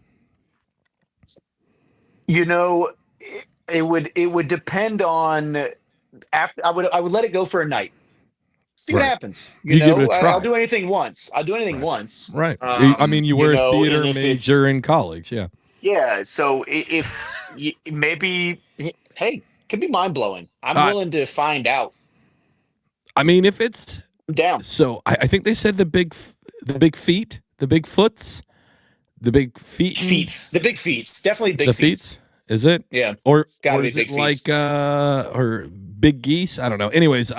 You know, it would depend on after I would let it go for a night. See what happens. You know, give it a try. I'll do anything once. once. Right. I mean, you were a theater major in college, yeah. Yeah. So if maybe, hey, it could be mind blowing. I'm willing to find out. I mean, if it's I'm down. So I think they said the big feet, the big foots, the big feet, the big feet, definitely big feet. Is it? Yeah. Or is it like or big geese? I don't know. Anyways,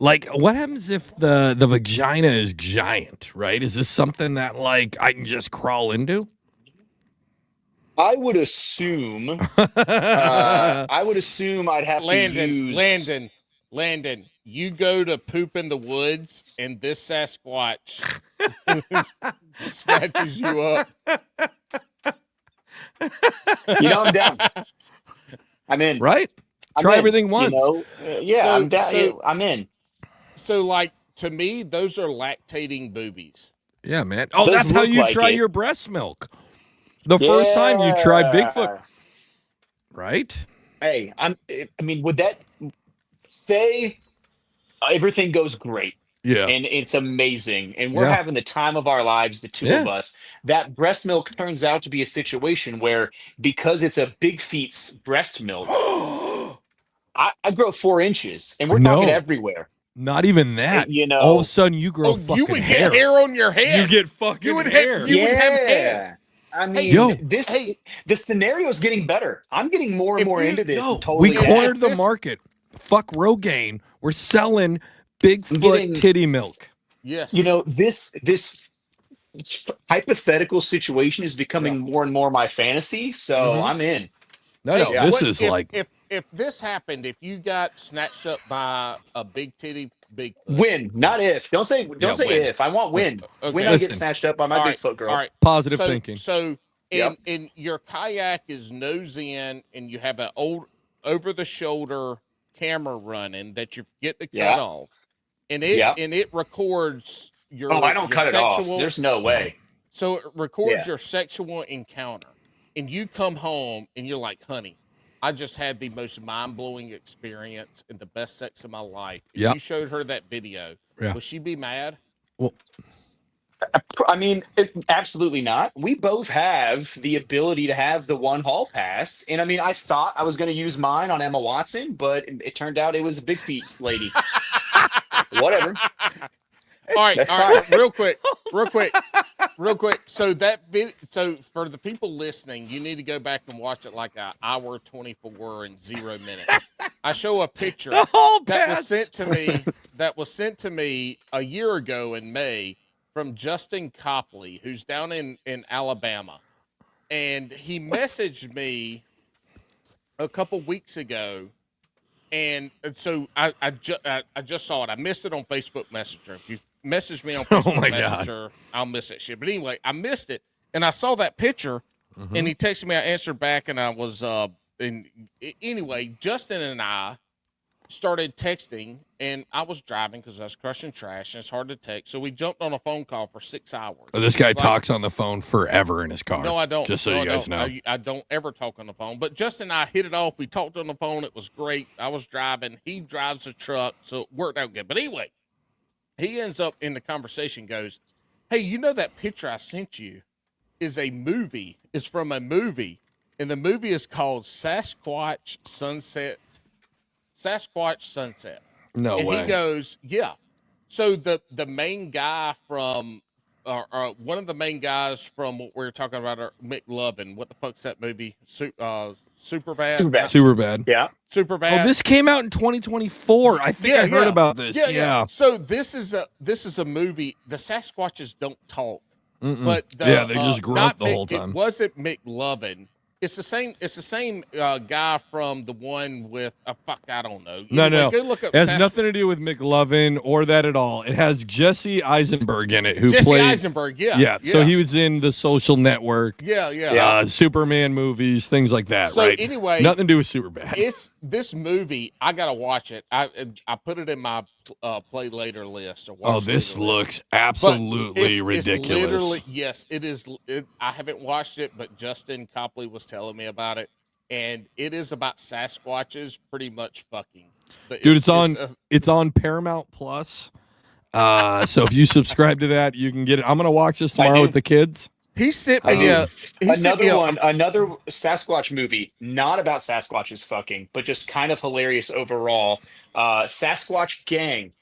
like what happens if the vagina is giant? Right? Is this something that like I can just crawl into? I would assume. I'd have to use Landon, you go to poop in the woods, and this Sasquatch snatches you up. I'm down. I'm in. Right? Try everything once. I'm down. I'm in. So, like, to me, those are lactating boobies. Yeah, man. Oh, that's how you try your breast milk. The first time you tried Bigfoot. Right? Hey, would that say everything goes great? Yeah. And it's amazing. And we're having the time of our lives, the two of us. That breast milk turns out to be a situation where, because it's a big feet's breast milk, I grow 4 inches, and we're talking everywhere. Not even that. All of a sudden you grow fucking you would hair. get hair on your head. You get fucking hair. You would have hair. I mean, the scenario is getting better. I'm getting more and more into this. We cornered the market. Fuck Rogaine. We're selling Bigfoot titty milk. Yes. This hypothetical situation is becoming more and more my fantasy. So I'm in. This is if this happened, if you got snatched up by a big titty Bigfoot. Win, not if. Don't say win. If. I want win. Okay. When I get snatched up by my Bigfoot girl. All right. Positive thinking. So in your kayak is nose in, and you have an old over the shoulder camera running that you get the cut off, and it records your. Oh, I don't cut it off. There's no way. So it records your sexual encounter, and you come home and you're like, honey, I just had the most mind-blowing experience and the best sex of my life. If Yep. you showed her that video, would she be mad? Well, I mean, absolutely not. We both have the ability to have the one hall pass. And I mean, I thought I was going to use mine on Emma Watson, but it turned out it was a big feet lady. Whatever. All That's right, fine. real quick. So so for the people listening, you need to go back and watch it like an hour 24 and 0 minutes. I show a picture that was sent to me a year ago in May from Justin Copley, who's down in Alabama, and he messaged me a couple weeks ago. And so I just saw it. I missed it on Facebook Messenger. If you message me on Facebook Messenger, I'll miss that shit. But anyway, I missed it, and I saw that picture, and he texted me. I answered back, and I was anyway, Justin and I started texting, and I was driving because I was crushing trash, and it's hard to text. So we jumped on a phone call for 6 hours. Oh, this guy talks on the phone forever in his car. No, I don't. Just so you guys know. I don't ever talk on the phone. But Justin and I hit it off. We talked on the phone. It was great. I was driving. He drives a truck, so it worked out good. But anyway, he ends up in the conversation, goes, hey, you know that picture I sent you is a movie. It's from a movie. And the movie is called Sasquatch Sunset. No and way. He goes, yeah. So the main guy from, one of the main guys from what we were talking about, McLovin. What the fuck's that movie? Superbad. Superbad. Yeah. Superbad. Oh, this came out in 2024. I think I heard about this. Yeah. So this is a movie. The Sasquatches don't talk, but they just grunt the whole time. It wasn't McLovin. It's the same guy from the one with I don't know. No. Go look up. It has nothing to do with McLovin or that at all. It has Jesse Eisenberg in it, who Jesse played Eisenberg. Yeah. So he was in The Social Network. Yeah. Superman movies, things like that. So right. Anyway, nothing to do with Superbad. It's this movie. I gotta watch it. I put it in my play later list. Or this looks absolutely ridiculous. It's literally, yes, it is. I haven't watched it, but Justin Copley was telling me about it, and it is about Sasquatches pretty much fucking. Dude, it's on Paramount Plus. So if you subscribe to that, you can get it. I'm gonna watch this tomorrow with the kids. He sent me another Sasquatch movie, not about Sasquatches fucking, but just kind of hilarious overall. Sasquatch Gang.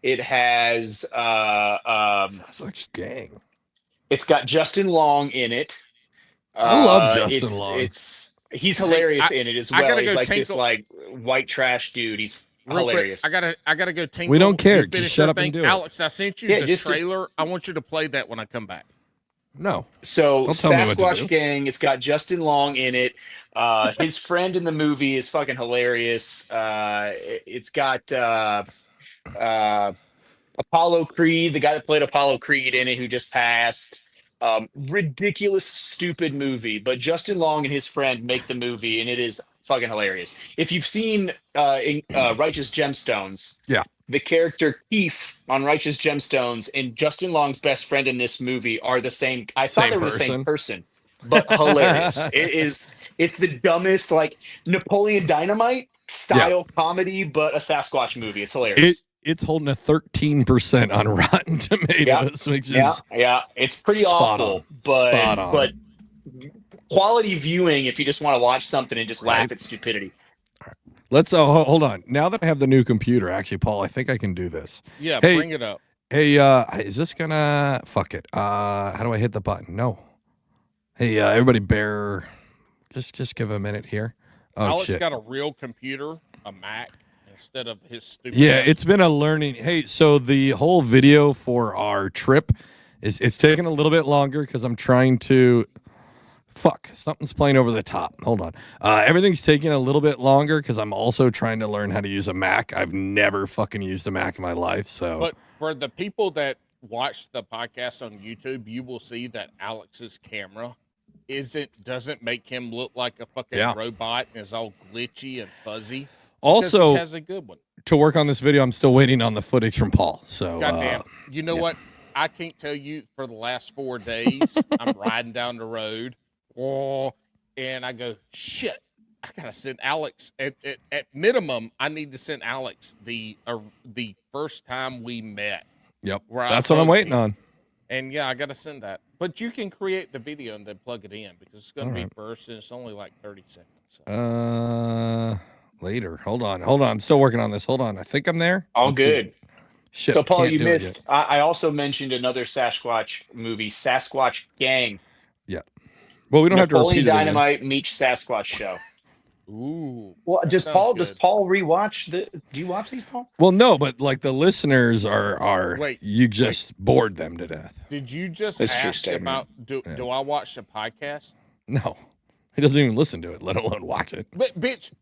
It has Sasquatch Gang. It's got Justin Long in it. I love Justin Long. He's hilarious in it as well. He's like this white trash dude. He's hilarious. Quick, I gotta go tinkle. We don't care. Just shut up and do it. Alex, I sent you the trailer. I want you to play that when I come back. No. So Sasquatch Gang, it's got Justin Long in it. His friend in the movie is fucking hilarious. It's got Apollo Creed, the guy that played Apollo Creed in it, who just passed. Ridiculous, stupid movie, but Justin Long and his friend make the movie, and it is fucking hilarious. If you've seen Righteous Gemstones, the character Keith on Righteous Gemstones and Justin Long's best friend in this movie are the same. I thought they were the same person, but hilarious. It's the dumbest, like Napoleon Dynamite style comedy, but a Sasquatch movie. It's hilarious. It's holding a 13% on Rotten Tomatoes. It's pretty awful, but quality viewing if you just want to watch something and just laugh at stupidity. Let's hold on. Now that I have the new computer, actually, Paul, I think I can do this. Yeah, bring it up. Hey, is this gonna fuck it? How do I hit the button? No. Hey, everybody, just give a minute here. Oh, Alex shit. got a real computer, a Mac, instead of his stupid. Yeah, it's been a learning. Hey, so the whole video for our trip it's taking a little bit longer because I'm trying to. Fuck, something's playing over the top. Hold on. Everything's taking a little bit longer because I'm also trying to learn how to use a Mac. I've never fucking used a Mac in my life. So, but for the people that watch the podcast on YouTube, you will see that Alex's camera doesn't make him look like a fucking robot and is all glitchy and fuzzy. Also, he has a good one. To work on this video, I'm still waiting on the footage from Paul. So, goddamn, you know what? I can't tell you. For the last 4 days, I'm riding down the road. And I go, shit, gotta send Alex at minimum. I need to send Alex the first time we met. Yep, where that's what I'm waiting on. And yeah, I gotta send that. But you can create the video and then plug it in because it's gonna be first, and it's only like 30 seconds. So. Later. Hold on. I'm still working on this. Hold on. I think I'm there. All good. Shit, so, Paul, you missed. I also mentioned another Sasquatch movie, Sasquatch Gang. Yeah. Well, we don't have to repeat it Dynamite meets Sasquatch show. Ooh. Well, does Paul rewatch do you watch these, Paul? Well, no, but like the listeners are you just bored them to death. Did you just ask about do I watch the podcast? No. He doesn't even listen to it, let alone watch it. But bitch,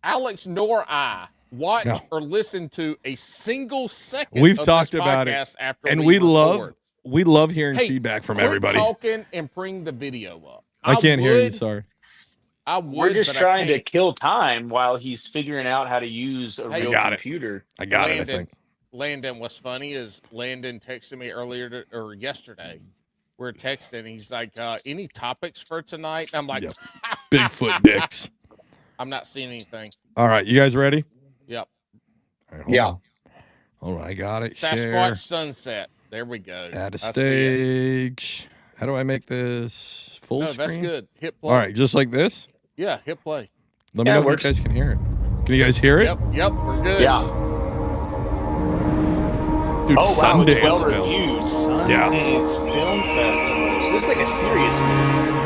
Alex nor I watch or listen to a single second. We've talked about it, after and we love hearing feedback from everybody. Talking and bring the video up. I can't hear you. Sorry. We're just trying to kill time while he's figuring out how to use a real computer. I got it. I think. Landon, what's funny is Landon texted me yesterday. We're texting. He's like, any topics for tonight? I'm like, Bigfoot dicks. I'm not seeing anything. All right. You guys ready? Yep. All right, hold on. I got it. Sasquatch Sunset. There we go. Add a stage. How do I make this full screen? That's good. Hit play. All right. Just like this? Yeah. Hit play. Let me know if you guys can hear it. Can you guys hear it? Yep. We're good. Yeah. Dude, Sundance it's well reviewed. Sundance Film Festival. So this is like a serious movie.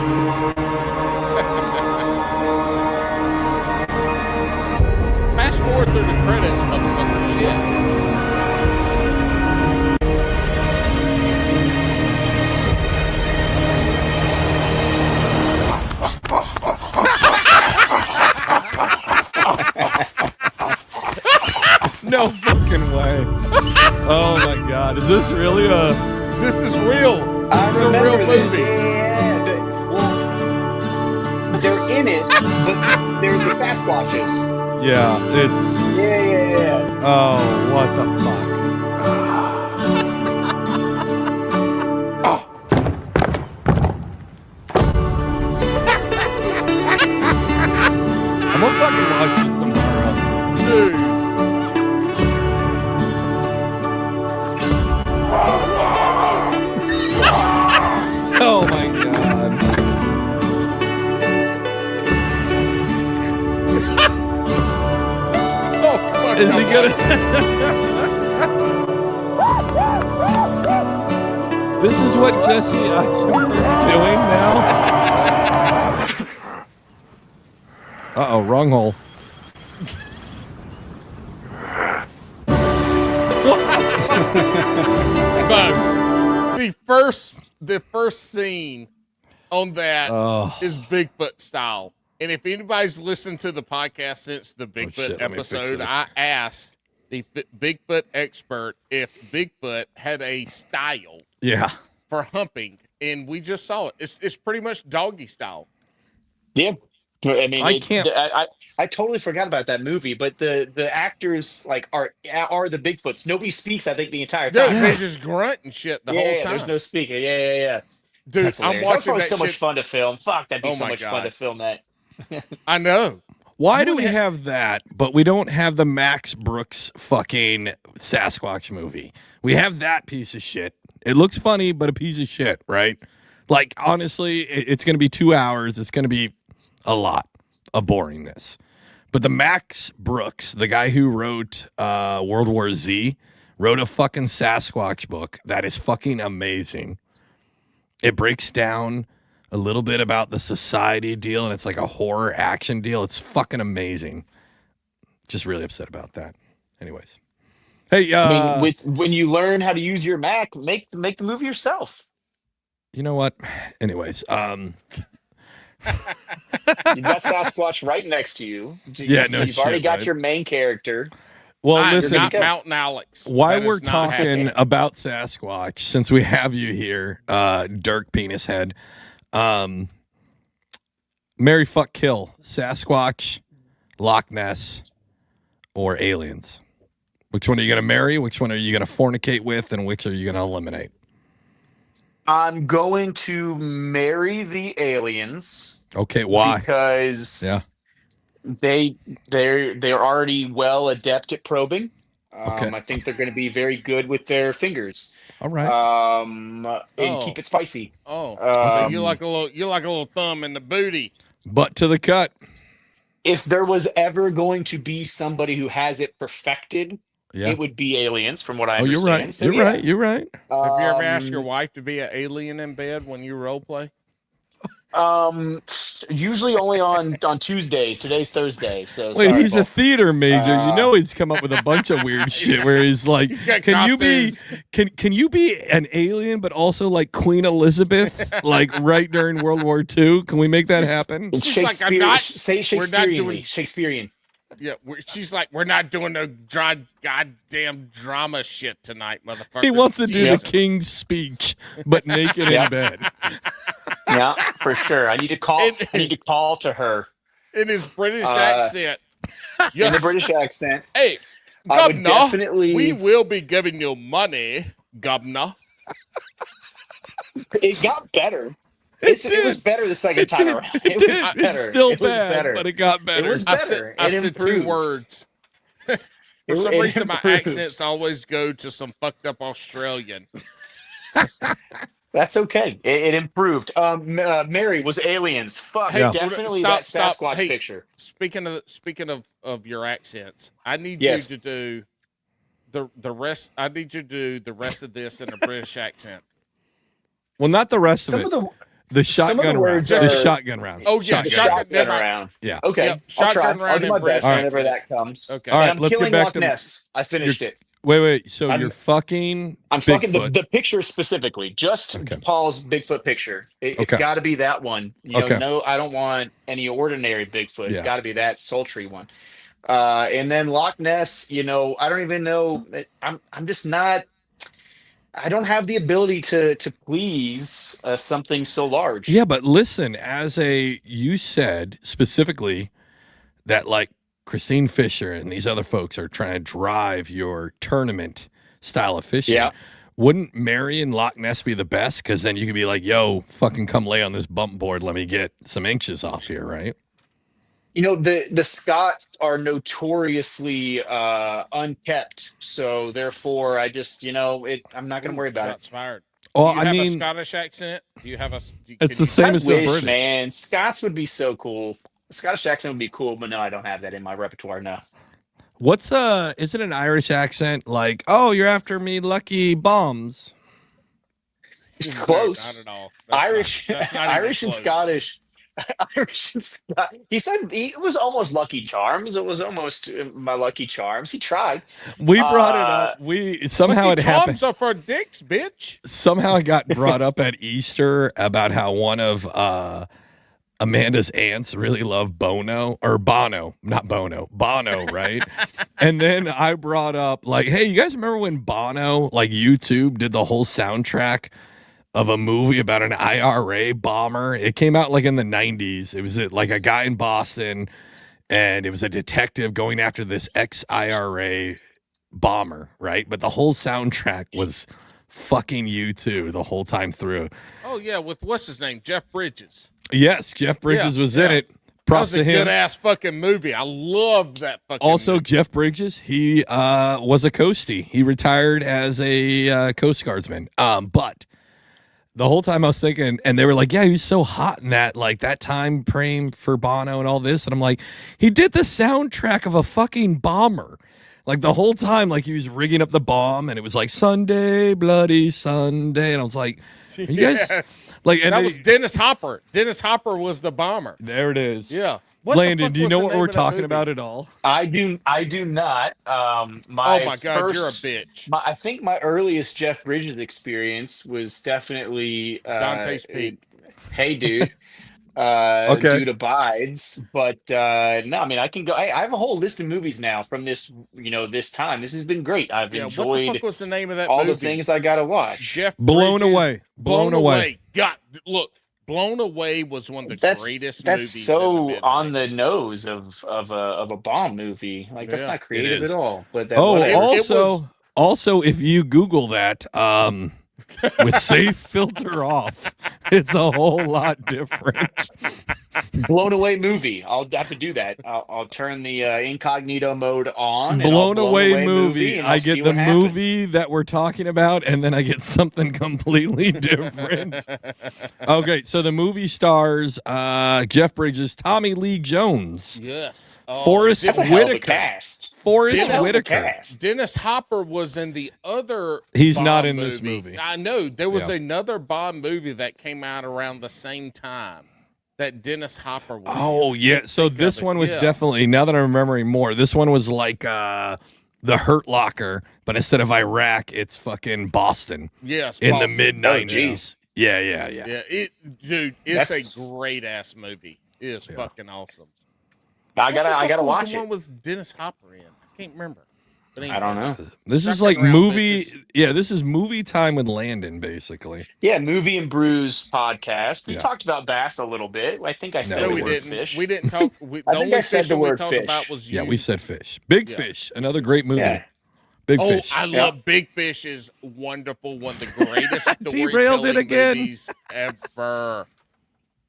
Fast forward through the credits, motherfucker. Shit. No fucking way. Oh my God. Is this really This is real. This is a real movie. Yeah. They're in it, but they're the Sasquatches. Yeah, it's... Yeah. Oh, what the fuck? I'm gonna fucking watch this tomorrow. Dude. Oh my God. Is he gonna? This is what Jesse Eisenberg's doing now? Uh-oh, wrong hole. The first scene on that is Bigfoot style. And if anybody's listened to the podcast since the Bigfoot episode, I asked the Bigfoot expert if Bigfoot had a style for humping, and we just saw it. It's pretty much doggy style. Yeah. I mean, I totally forgot about that movie, but the actors like are the Bigfoots. Nobody speaks, I think, the entire time. Dude, they just grunt and shit the whole time. There's no speaking. Yeah. Dude, I'm watching that so much fun to film. Fuck, that'd be so much fun to film that. I know. Why do we have that, but we don't have the Max Brooks fucking Sasquatch movie? We have that piece of shit. It looks funny, but a piece of shit, right? Like, honestly, it's going to be 2 hours. It's going to be a lot of boringness. But the Max Brooks, the guy who wrote World War Z, wrote a fucking Sasquatch book that is fucking amazing. It breaks down a little bit about the society deal, and it's like a horror action deal. It's fucking amazing. Just really upset about that. Anyways. Hey, I mean, when you learn how to use your Mac, make the movie yourself. You know what? Anyways, you got Sasquatch right next to you. You've already got your main character. Well, listen, not Mountain Alex. While we're talking about Sasquatch, since we have you here, Dirk Penis Head, marry, fuck, kill, Sasquatch, Loch Ness, or aliens. Which one are you going to marry? Which one are you going to fornicate with? And which are you going to eliminate? I'm going to marry the aliens. Okay, why? Because they're already well adept at probing. Okay. I think they're going to be very good with their fingers. All right. And keep it spicy. So you like a little thumb in the booty. Butt to the cut. If there was ever going to be somebody who has it perfected, it would be aliens, from what I understand. You're right. So, you're right. You're right. Have you ever asked your wife to be an alien in bed when you role play? Usually only on Tuesdays. Today's Thursday, so wait, sorry, he's a theater major. You know he's come up with a bunch of weird shit where he's like, can you be an alien but also like Queen Elizabeth, like right during World War II? Can we make that happen? It's Shakespeare. Like, I'm not. Say Shakespearean. Shakespearean. Yeah, she's like, we're not doing no goddamn drama shit tonight, motherfucker. He wants to do the King's Speech, but naked in bed. Yeah, for sure. I need to call to her in his British accent. Yes. In the British accent. Hey, Governor, we will be giving you money, Governor. It got better. It was better the second time around. It was better. It's still bad, but it got better. It was better. I said 2 words. For some reason, my accents always go to some fucked up Australian. That's okay. It improved. Mary was aliens. Fuck, definitely that Sasquatch picture. Speaking of your accents, I need you to do the rest. I need you to do the rest of this in a British accent. Well, not the rest of it. The shotgun round. The shotgun round. Oh yeah, shotgun round. Yeah. Okay. Yep. Shotgun round. I'll do my best whenever that comes. Okay. All right. I'm let's killing get back Loch to Ness. I finished it. Wait. So you're fucking. I'm fucking the picture specifically. Just Paul's Bigfoot picture. It's got to be that one. No, I don't want any ordinary Bigfoot. It's got to be that sultry one. And then Loch Ness. I don't even know. I'm just not. I don't have the ability to please something so large. Yeah, but listen, you said specifically that like Christine Fisher and these other folks are trying to drive your tournament style of fishing. Yeah. Wouldn't Mary and Loch Ness be the best? Because then you could be like, yo, fucking come lay on this bump board. Let me get some inches off here, right? The Scots are notoriously unkept, so therefore I just I'm not going to worry about it. Fired. Oh, Do you have a Scottish accent? Do you have a? It's the same as the British. Man, Scots would be so cool. The Scottish accent would be cool, but no, I don't have that in my repertoire now. What's is it an Irish accent like? Oh, you're after me, lucky bombs. It's close. Not at all. Irish and close. Scottish. Irish and Scott. He said it was almost Lucky Charms. It was almost my Lucky Charms. He tried. We brought it up. We somehow Lucky it happened. Charms are for dicks, bitch. Somehow it got brought up at Easter about how one of Amanda's aunts really loved Bono, right? And then I brought up like, hey, you guys remember when Bono, like YouTube, did the whole soundtrack of a movie about an IRA bomber? It came out like in the 90s. It was like a guy in Boston, and it was a detective going after this ex-IRA bomber, right? But the whole soundtrack was fucking U2 the whole time through. Oh yeah, with what's his name, Jeff Bridges. Yes, Jeff Bridges was in it. Props to him. Good ass fucking movie. I love that fucking. Also, movie. Jeff Bridges, he was a coastie. He retired as a Coast Guardsman. But the whole time I was thinking, and they were like, yeah, he was so hot in that, like that time frame for Bono and all this. And I'm like, he did the soundtrack of a fucking bomber. Like the whole time, like he was rigging up the bomb, and it was like Sunday, bloody Sunday. And I was like, are you guys like, and that was Dennis Hopper. Dennis Hopper was the bomber. There it is. Yeah. Landon, do you know what we're talking about at all? I do not. Oh my God, you're a bitch. I think my earliest Jeff Bridges experience was definitely Dante's Peak. Hey, dude. Dude abides, but no, I mean I can go. I have a whole list of movies now from this, this time. This has been great. I've enjoyed. What the fuck was the name of that all movie? The things I gotta watch. Jeff Blown Bridges, away. God, look, Blown Away was one of the greatest movies. That's so on the nose of a bomb movie. Like that's not creative at all. But that also if you Google that, with safe filter off. It's a whole lot different. Blown away movie. I'll have to do that. I'll turn the incognito mode on, and Blown I'll away movie. and I'll I see get the what happens. movie that we're talking about, and then I get something completely different. Okay, so the movie stars Jeff Bridges, Tommy Lee Jones, Yes. Forrest That's a hell of a Whitaker. cast. Forrest Hell of a Whitaker. cast. Dennis Hopper was in the other. He's not Bond in this movie. I know there was Yeah. another Bond movie that came out around the same time that Dennis Hopper was. Oh in. yeah, so this one was definitely. Now that I'm remembering more, this one was like the Hurt Locker, but instead of Iraq, it's fucking Boston. Yes, in Boston. the mid '90s. Yeah, dude, it's That's- a great ass movie. It is fucking awesome. I gotta What was watch the one it. with Dennis Hopper in? I can't remember. But I don't know. This is Sucking like around, movie. bitches. Yeah, this is movie time with Landon, basically. Yeah, Movie and Brews podcast. We Yeah. talked about bass a little bit. I think I said No, the we word didn't. fish. We didn't talk. I The think only I said fish the we word talked fish. about was you. Yeah, we said fish. Big Yeah. Fish, another great movie. Yeah. Big Oh, Fish. I love Big Fish. Is wonderful. One of the greatest Derailed storytelling it again. movies ever.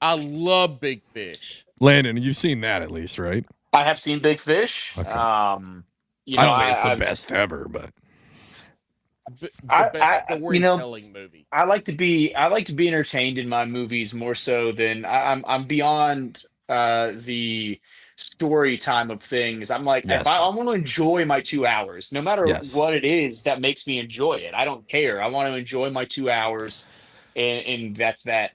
I love Big Fish. Landon, you've seen that at least, right? I have seen Big Fish. Okay. You know, I don't think it's the I've- best ever, but The I- best I- you know, storytelling movie. I like to be entertained in my movies more so than I'm beyond the story time of things. I'm like, Yes. if I want to enjoy my 2 hours, no matter Yes. what it is that makes me enjoy it. I don't care. I want to enjoy my 2 hours, and that's that.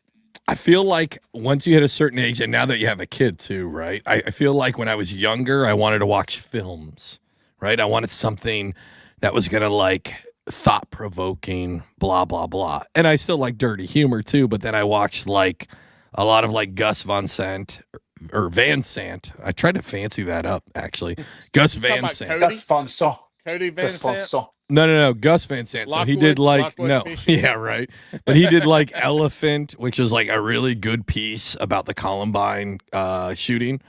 I feel like once you hit a certain age, and now that you have a kid too, right? I feel like when I was younger, I wanted to watch films, right? I wanted something that was gonna like thought provoking, blah blah blah. And I still like dirty humor too, but then I watched like a lot of like Gus Van Sant or Van Sant. I tried to fancy that up actually. Gus talking Van about Sant. Cody? Gus Van Sant. Cody Van Gus Van Sant. Sant. No, Gus Van Sant. So he did like Lockwood no, Fishing. yeah, right. But he did like Elephant, which is like a really good piece about the Columbine shooting,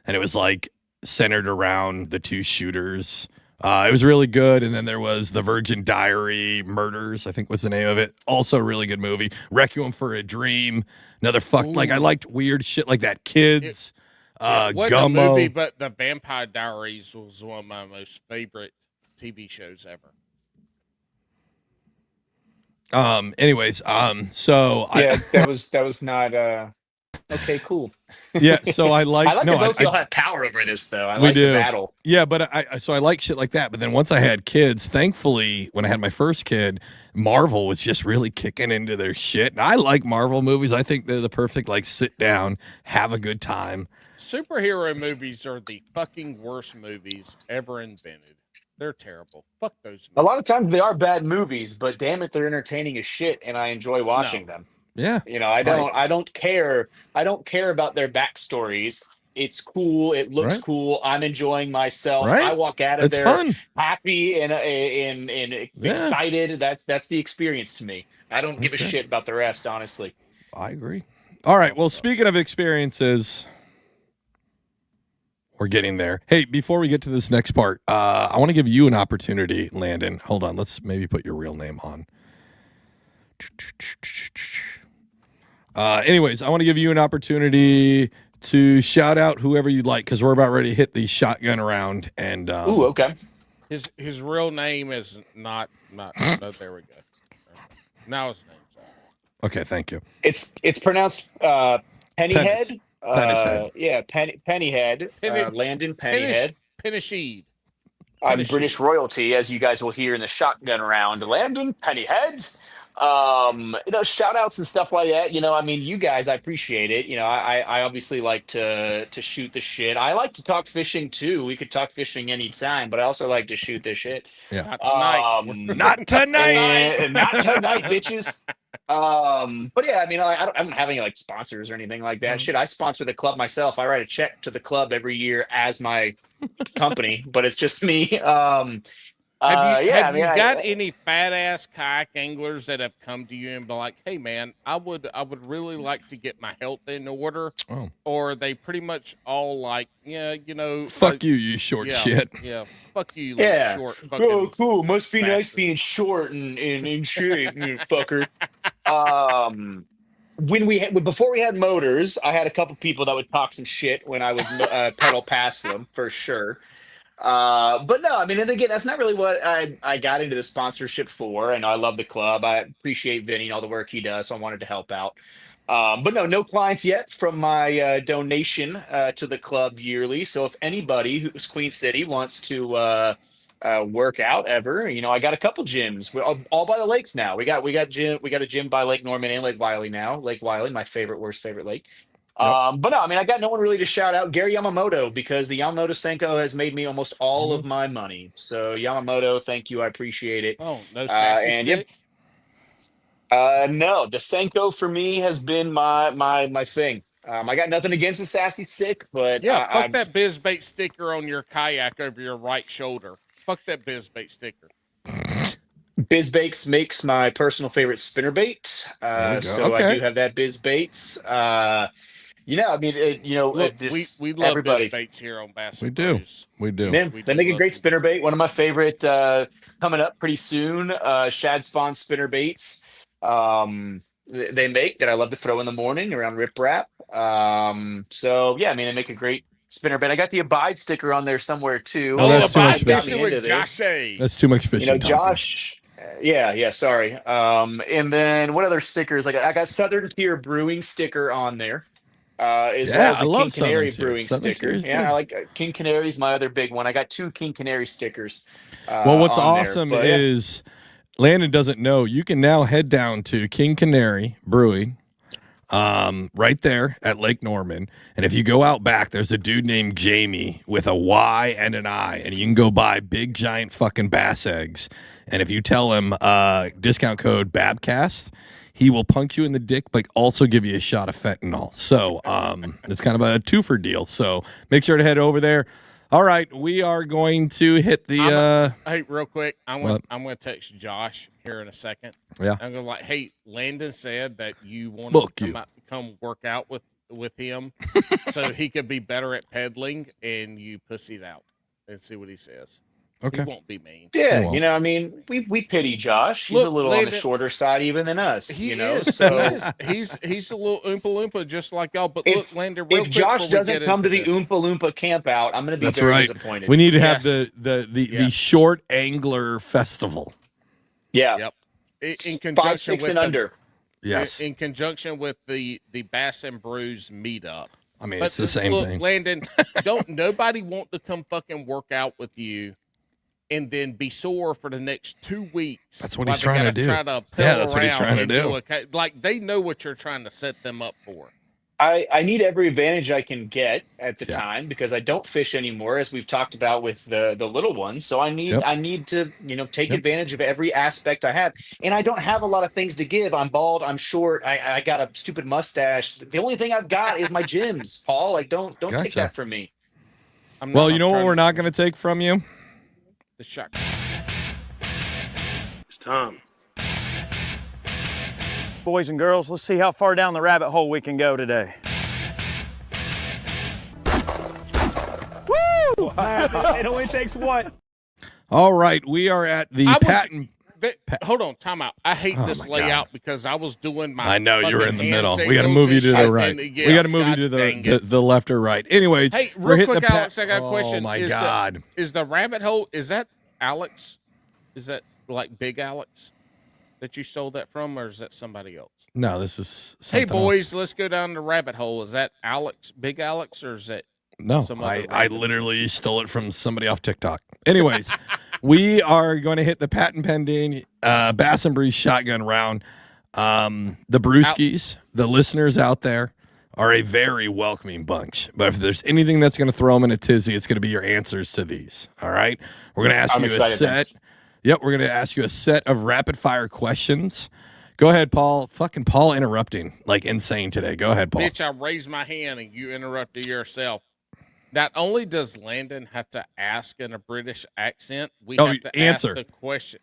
and it was like centered around the two shooters. It was really good. And then there was The Virgin Diary Murders, I think was the name of it. Also a really good movie. Requiem for a Dream. Another like I liked weird shit like that. Kids. It wasn't a Gummo. movie, but The Vampire Diaries was one of my most favorite TV shows ever. Anyways, so Yeah, that was not okay, cool. so I liked I like no, that both I, y'all have power over this though. I We like do. the battle. yeah, but so I like shit like that. But then once I had kids, thankfully, when I had my first kid, Marvel was just really kicking into their shit. And I like Marvel movies. I think they're the perfect like sit down, have a good time. Superhero movies are the fucking worst movies ever invented. They're terrible. Fuck those movies. A lot of times they are bad movies, but damn it, they're entertaining as shit, and I enjoy watching them. Yeah, You know, I don't care about their backstories. It's cool. It looks Right. cool. I'm enjoying myself. Right. I walk out of it's there fun. happy and excited. That's the experience to me. I don't give a Okay. shit about the rest, honestly. I agree. All right. Well, speaking of experiences, we're getting there. Hey, before we get to this next part, I want to give you an opportunity, Landon. Hold on. Let's maybe put your real name on. Anyways, I want to give you an opportunity to shout out whoever you'd like because we're about ready to hit the shotgun round. And Ooh, okay. His real name is not no, there we go. Now his name's on. okay, thank you. It's pronounced Pennyhead. Pennyhead. Yeah, Pennyhead. Penny- Landon Pennyhead. Penisheed. I'm Penny British royalty, as you guys will hear in the shotgun round. Landon Pennyhead. Shout outs and stuff like that. I mean, you guys, I appreciate it. I obviously like to shoot the shit. I like to talk fishing too. We could talk fishing anytime, but I also like to shoot the shit. Not tonight. Not tonight. And not tonight, bitches. But yeah, I mean, I don't have any like sponsors or anything like that. Shit, I sponsor the club myself. I write a check to the club every year as my company, but it's just me. Have you got any fat ass kayak anglers that have come to you and be like, "Hey, man, I would really like to get my health in order," or are they pretty much all like, "Yeah, fuck you short shit." Yeah, fuck you, little short fucking. Oh, cool. Must be nice bastard. being short and in shape, you fucker. Before we had motors, I had a couple people that would talk some shit when I would pedal past them for sure. But no, I mean, and again, that's not really what I got into the sponsorship for. And I love the club. I appreciate Vinny and all the work he does, so I wanted to help out. But no clients yet from my donation to the club yearly. So if anybody who's Queen City wants to work out ever, I got a couple gyms. We're all by the lakes now. We got a gym by Lake Norman and Lake Wiley now. Lake Wiley, my worst favorite lake. But no, I mean, I got no one really to shout out. Gary Yamamoto, because the Yamamoto Senko has made me almost all of my money. So Yamamoto, thank you, I appreciate it. Oh, no sassy stick? No, the Senko for me has been my thing. I got nothing against the sassy stick, but fuck that BizBait sticker on your kayak over your right shoulder. Fuck that BizBait sticker. BizBaits makes my personal favorite spinnerbait. So I do have that BizBaits. I mean, Look, we love BizBaits here on Bass and Brews. We do. Man, they make a great spinnerbait. One of my favorite coming up pretty soon. Shad Spawn spinnerbaits. They make that I love to throw in the morning around riprap. So yeah, I mean, they make a great spinnerbait. I got the Abide sticker on there somewhere too. Oh, that's too much fishing with Josh. That's too much fishing. Josh. Yeah, sorry. And then what other stickers? Like I got Southern Tier Brewing sticker on there. As well as a King Canary Brewing sticker. I like King Canary's my other big one. I got 2 King Canary stickers. Well, what's awesome is Landon doesn't know. You can now head down to King Canary Brewing, right there at Lake Norman. And if you go out back, there's a dude named Jamie with a Y and an I, and you can go buy big giant fucking bass eggs. And if you tell him discount code Babcast, he will punch you in the dick, but also give you a shot of fentanyl. So it's kind of a twofer deal. So make sure to head over there. All right, we are going to hit the. Hey, real quick, I'm gonna text Josh here in a second. Yeah, I'm gonna hey, Landon said that you want to come work out with him, so he could be better at peddling, and you pussied out and see what he says. Okay, he won't be mean. Yeah, I mean, we pity Josh. He's a little on the shorter side even than us. He is. So he's a little oompa loompa just like y'all. But look, Landon, real quick, if Josh doesn't come to the oompa loompa camp out, I'm going to be very disappointed. We need to have the short angler festival. Yeah. Yep. In conjunction 5, 6 with and under. Yes. In conjunction with the Bass and Brews meetup. I mean, it's the same thing. Landon, don't nobody want to come fucking work out with you and then be sore for the next 2 weeks. That's what he's trying to do. That's what he's trying to do. Like, they know what you're trying to set them up for. I need every advantage I can get at the time because I don't fish anymore, as we've talked about with the little ones. So I need to take advantage of every aspect I have, and I don't have a lot of things to give. I'm bald. I'm short. I got a stupid mustache. The only thing I've got is my gyms, Paul. Like don't take that from me. Well, you know what we're not going to take from you? The shark. It's time. Boys and girls, let's see how far down the rabbit hole we can go today. Woo! It only takes one. All right, we are at the patent. Hold on, time out. I hate this layout because I was doing my. I know you're in the middle. We got to move you to the right. We got to move you to the left or right. Anyways, hey, real quick, Alex, I got a question. Oh my God! Is the rabbit hole? Is that Alex? Is that like Big Alex that you stole that from, or is that somebody else? No, this is. Hey boys, let's go down the rabbit hole. Is that Alex, Big Alex, or is that? No, I literally stole it from somebody off TikTok. Anyways, we are going to hit the patent pending Bass and Brews shotgun round. The Brewskis, the listeners out there, are a very welcoming bunch. But if there's anything that's going to throw them in a tizzy, it's going to be your answers to these. All right? We're going to ask you a set. Thanks. Yep, we're going to ask you a set of rapid-fire questions. Go ahead, Paul. Fucking Paul interrupting like insane today. Go ahead, Paul. Bitch, I raised my hand and you interrupted yourself. Not only does Landon have to ask in a British accent, we Oh, have to answer. ask the question.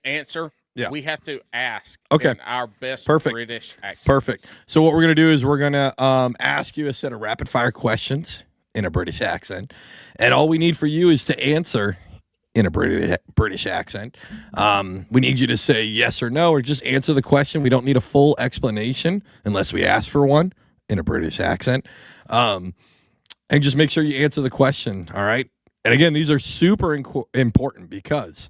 Answer. Yeah. We have to ask Okay. in our best Perfect. British accent. Perfect. So what we're going to do is we're going to ask you a set of rapid fire questions in a British accent. And all we need for you is to answer in a British accent. We need you to say yes or no, or just answer the question. We don't need a full explanation unless we ask for one in a British accent. And just make sure you answer the question, all right? And again, these are super important because,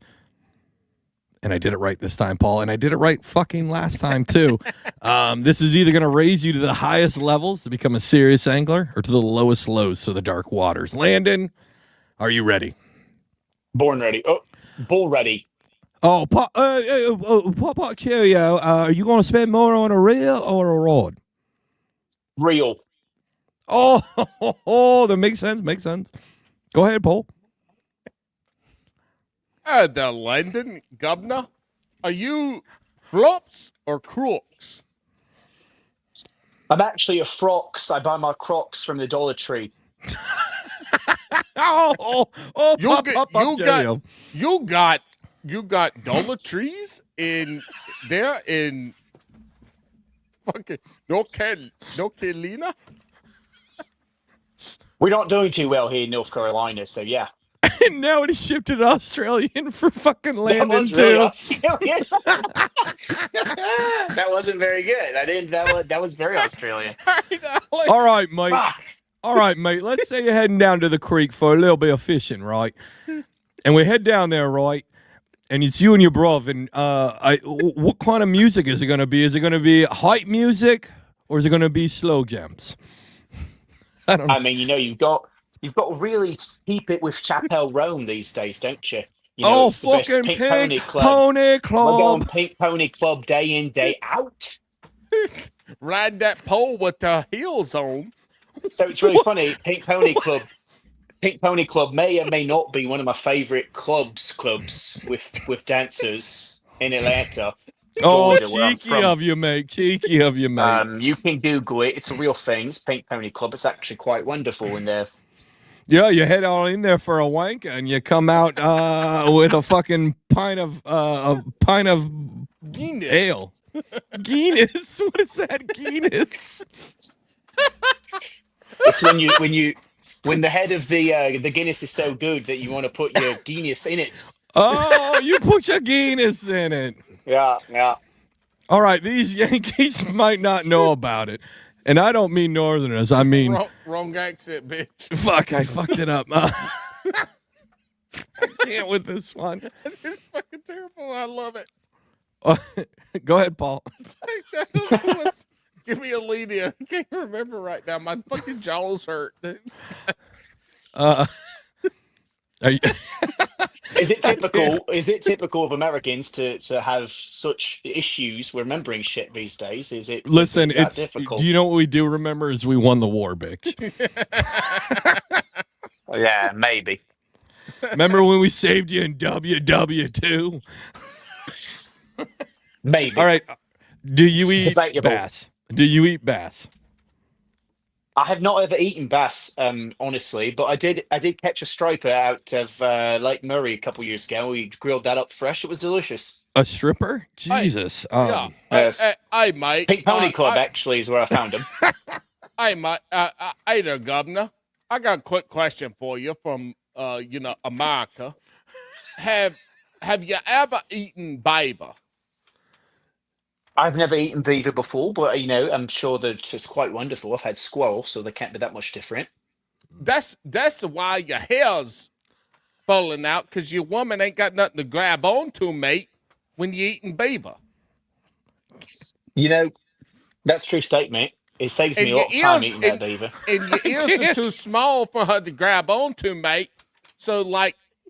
and I did it right this time, Paul, and I did it right fucking last time too. This is either going to raise you to the highest levels to become a serious angler or to the lowest lows to the dark waters. Landon, are you ready? Born ready. Oh, bull ready. Oh, Pop Cheerio, are you going to spend more on a reel or a rod? Real. Oh, that makes sense. Makes sense. Go ahead, Paul. The London governor, are you flops or crooks? I'm actually a Frox. I buy my Crocs from the Dollar Tree. You got Dollar Trees in there in fucking North Carolina. We're not doing too well here in North Carolina, so yeah. And now it is shifted to Australian for fucking Landon Really too. Australian. That wasn't very good. That was very Australian. All right, mate. Fuck. All right, mate. Let's say you're heading down to the creek for a little bit of fishing, right? And we head down there, right? And it's you and your brother. And what kind of music is it going to be? Is it going to be hype music or is it going to be slow jams? I don't know. I mean, you've got to really keep it with Chapel Rome these days, don't you? It's fucking Pink Pony Club. We're going Pink Pony Club day in, day out. Ride that pole with the heels on. So it's really funny. Pink Pony Club may or may not be one of my favorite clubs with dancers in Atlanta. Georgia, cheeky of you, mate. Cheeky of you, mate. You can Google it. It's a real thing. It's Pink Pony Club. It's actually quite wonderful in there. Yeah, you head on in there for a wank and you come out with a fucking pint of Guinness. Ale. Guinness? What is that? Guinness? It's when the head of the Guinness is so good that you want to put your Guinness in it. Oh, you put your Guinness in it. Yeah. All right, these Yankees might not know about it. And I don't mean Northerners. I mean... Wrong accent, bitch. Fuck, I fucked it up. I can't with this one. It's fucking terrible. I love it. Go ahead, Paul. Give me a lead in. I can't remember right now. My fucking jaws hurt. Is it typical of Americans to have such issues remembering shit these days? Listen, it's difficult? Do you know what we do remember is we won the war, bitch. Yeah, maybe. Remember when we saved you in WW2? Maybe. All right. Do you eat Debatable. bass? Do you eat bass? I have not ever eaten bass, honestly, but I did catch a striper out of Lake Murray a couple years ago. We grilled that up fresh. It was delicious. A stripper? Jesus. Yes. I might. Pink Pony Club actually is where I found him. I might. Hey there, Governor. I got a quick question for you from America. Have you ever eaten beaver? I've never eaten beaver before, but I'm sure that it's quite wonderful. I've had squirrel, so they can't be that much different. That's why your hair's falling out, because your woman ain't got nothing to grab onto, mate, when you eating beaver. That's a true statement. It saves me a lot of time eating that beaver. And your ears are too small for her to grab onto, mate. So,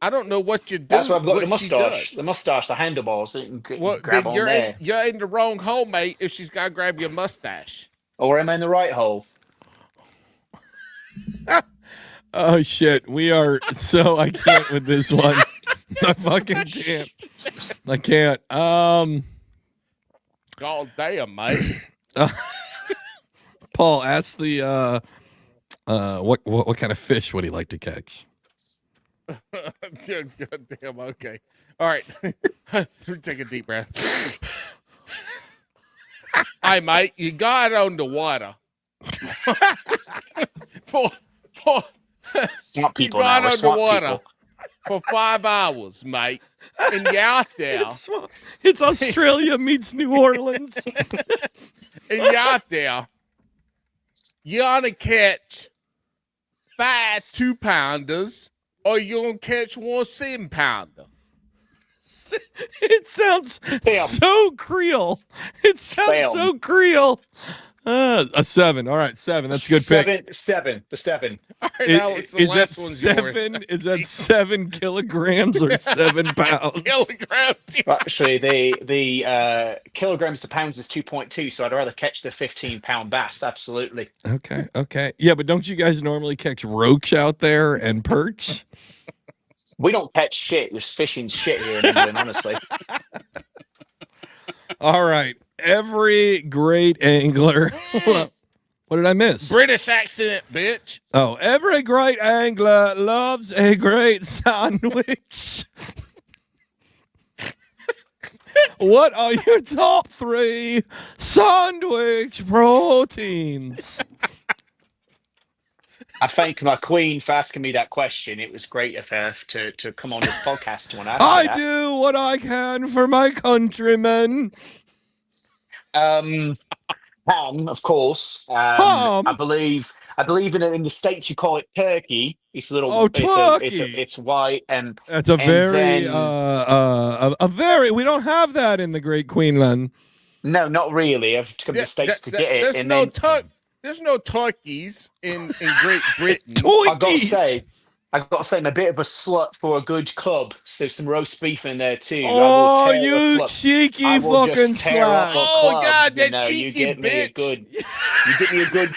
I don't know what you do. That's why I've got the mustache. The mustache, the handlebars. That you can grab on there. You're in the wrong hole, mate, if she's got to grab your mustache. Or am I in the right hole? Oh, shit. We are so... I can't with this one. I fucking can't. I can't. God damn, mate. Paul, ask the What kind of fish would he like to catch? God damn. Okay. All right. Take a deep breath. Hey, mate, you got on the water. Swamp You people got now. We're on the swamp water people. for 5 hours, mate. And you're out there. It's Australia meets New Orleans. And you're out there. You're going to catch 5 2-pounders, or you're going to catch 1 7-pounder. It sounds so Creole. It sounds so Creole. A 7. All right, 7. That's a good pick. 7. The 7. All right, now it's the last one's yours. Is that 7 kilograms or 7 pounds? Kilograms. Actually, the kilograms to pounds is 2.2, so I'd rather catch the 15-pound bass. Absolutely. Okay. Yeah, but don't you guys normally catch roach out there and perch? We don't catch shit. There's fishing shit here in England, honestly. All right. Every great angler. What did I miss? British accent, bitch. Oh, every great angler loves a great sandwich. What are your top 3 sandwich proteins? I thank my queen for asking me that question. It was great of her to come on this podcast when I do what I can for my countrymen. Ham, of course. Ham? I believe in the States you call it turkey. It's a little. Oh, turkey. It's white and. That's a very we don't have that in the Great Queensland. No, not really. I've come to the States to get it. There's no turkeys in Great Britain. I gotta say, I'm a bit of a slut for a good club. So some roast beef in there too. Oh, you cheeky fucking slut! Oh God, that cheeky bitch! You get me a good.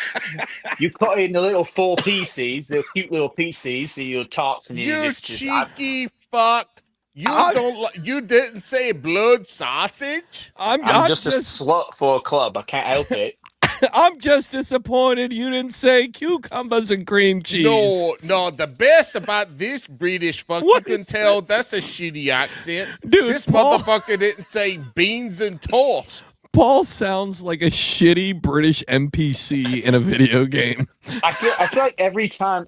You cut it in the little 4 pieces, the cute little pieces. So your tarts and you cheeky fuck. You didn't say blood sausage. I'm just a slut for a club. I can't help it. I'm just disappointed you didn't say cucumbers and cream cheese. No, the best about this British fuck, you can tell that's a shitty accent. Dude, this motherfucker didn't say beans and toast. Paul sounds like a shitty British NPC in a video game. I feel like every time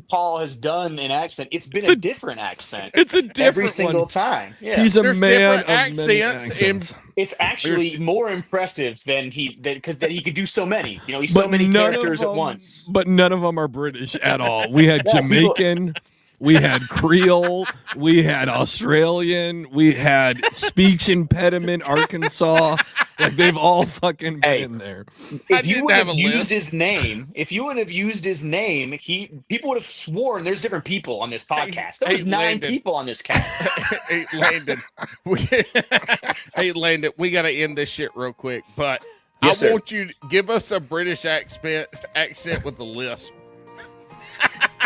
Paul has done an accent, it's been a different accent. It's a different every single time. Yeah, he's a There's man different of many accents. It's actually more impressive because he could do so many. You know, he's so many characters at once. But none of them are British at all. We had Jamaican. We had Creole, we had Australian, we had speech impediment Arkansas. Like they've all fucking been in there. If you would have used his name, people would have sworn there's different people on this podcast. There was 9 people on this cast. Hey, Landon. Hey, Landon, we got to end this shit real quick, but yes, I want you to give us a British accent with a lisp.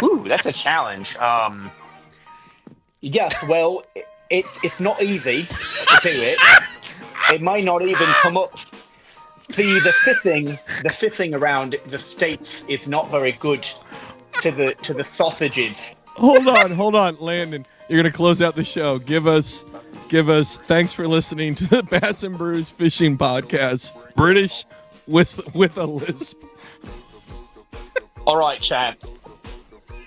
Ooh, that's a challenge. Yes, well, it's not easy to do it. It might not even come up. The fifthing around the States is not very good to the sausages. Hold on, Landon. You're gonna close out the show. Give us. Thanks for listening to the Bass and Brews Fishing Podcast. British with a lisp. All right, champ.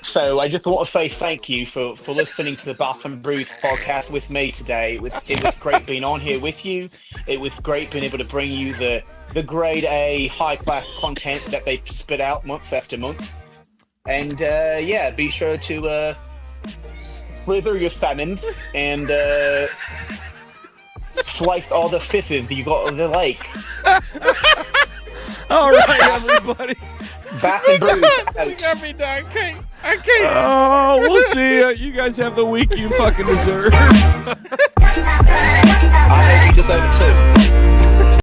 So I just want to say thank you for listening to the Bass and Brews podcast with me today. It was great being on here with you. It was great being able to bring you the grade A high class content that they spit out month after month. And be sure to slither your salmons and slice all the fishes you got on the lake. All right, everybody. Bass and Brews out. You got me done. I can't. Oh, we'll see ya. You guys have the week you fucking deserve. I hope you deserve it too.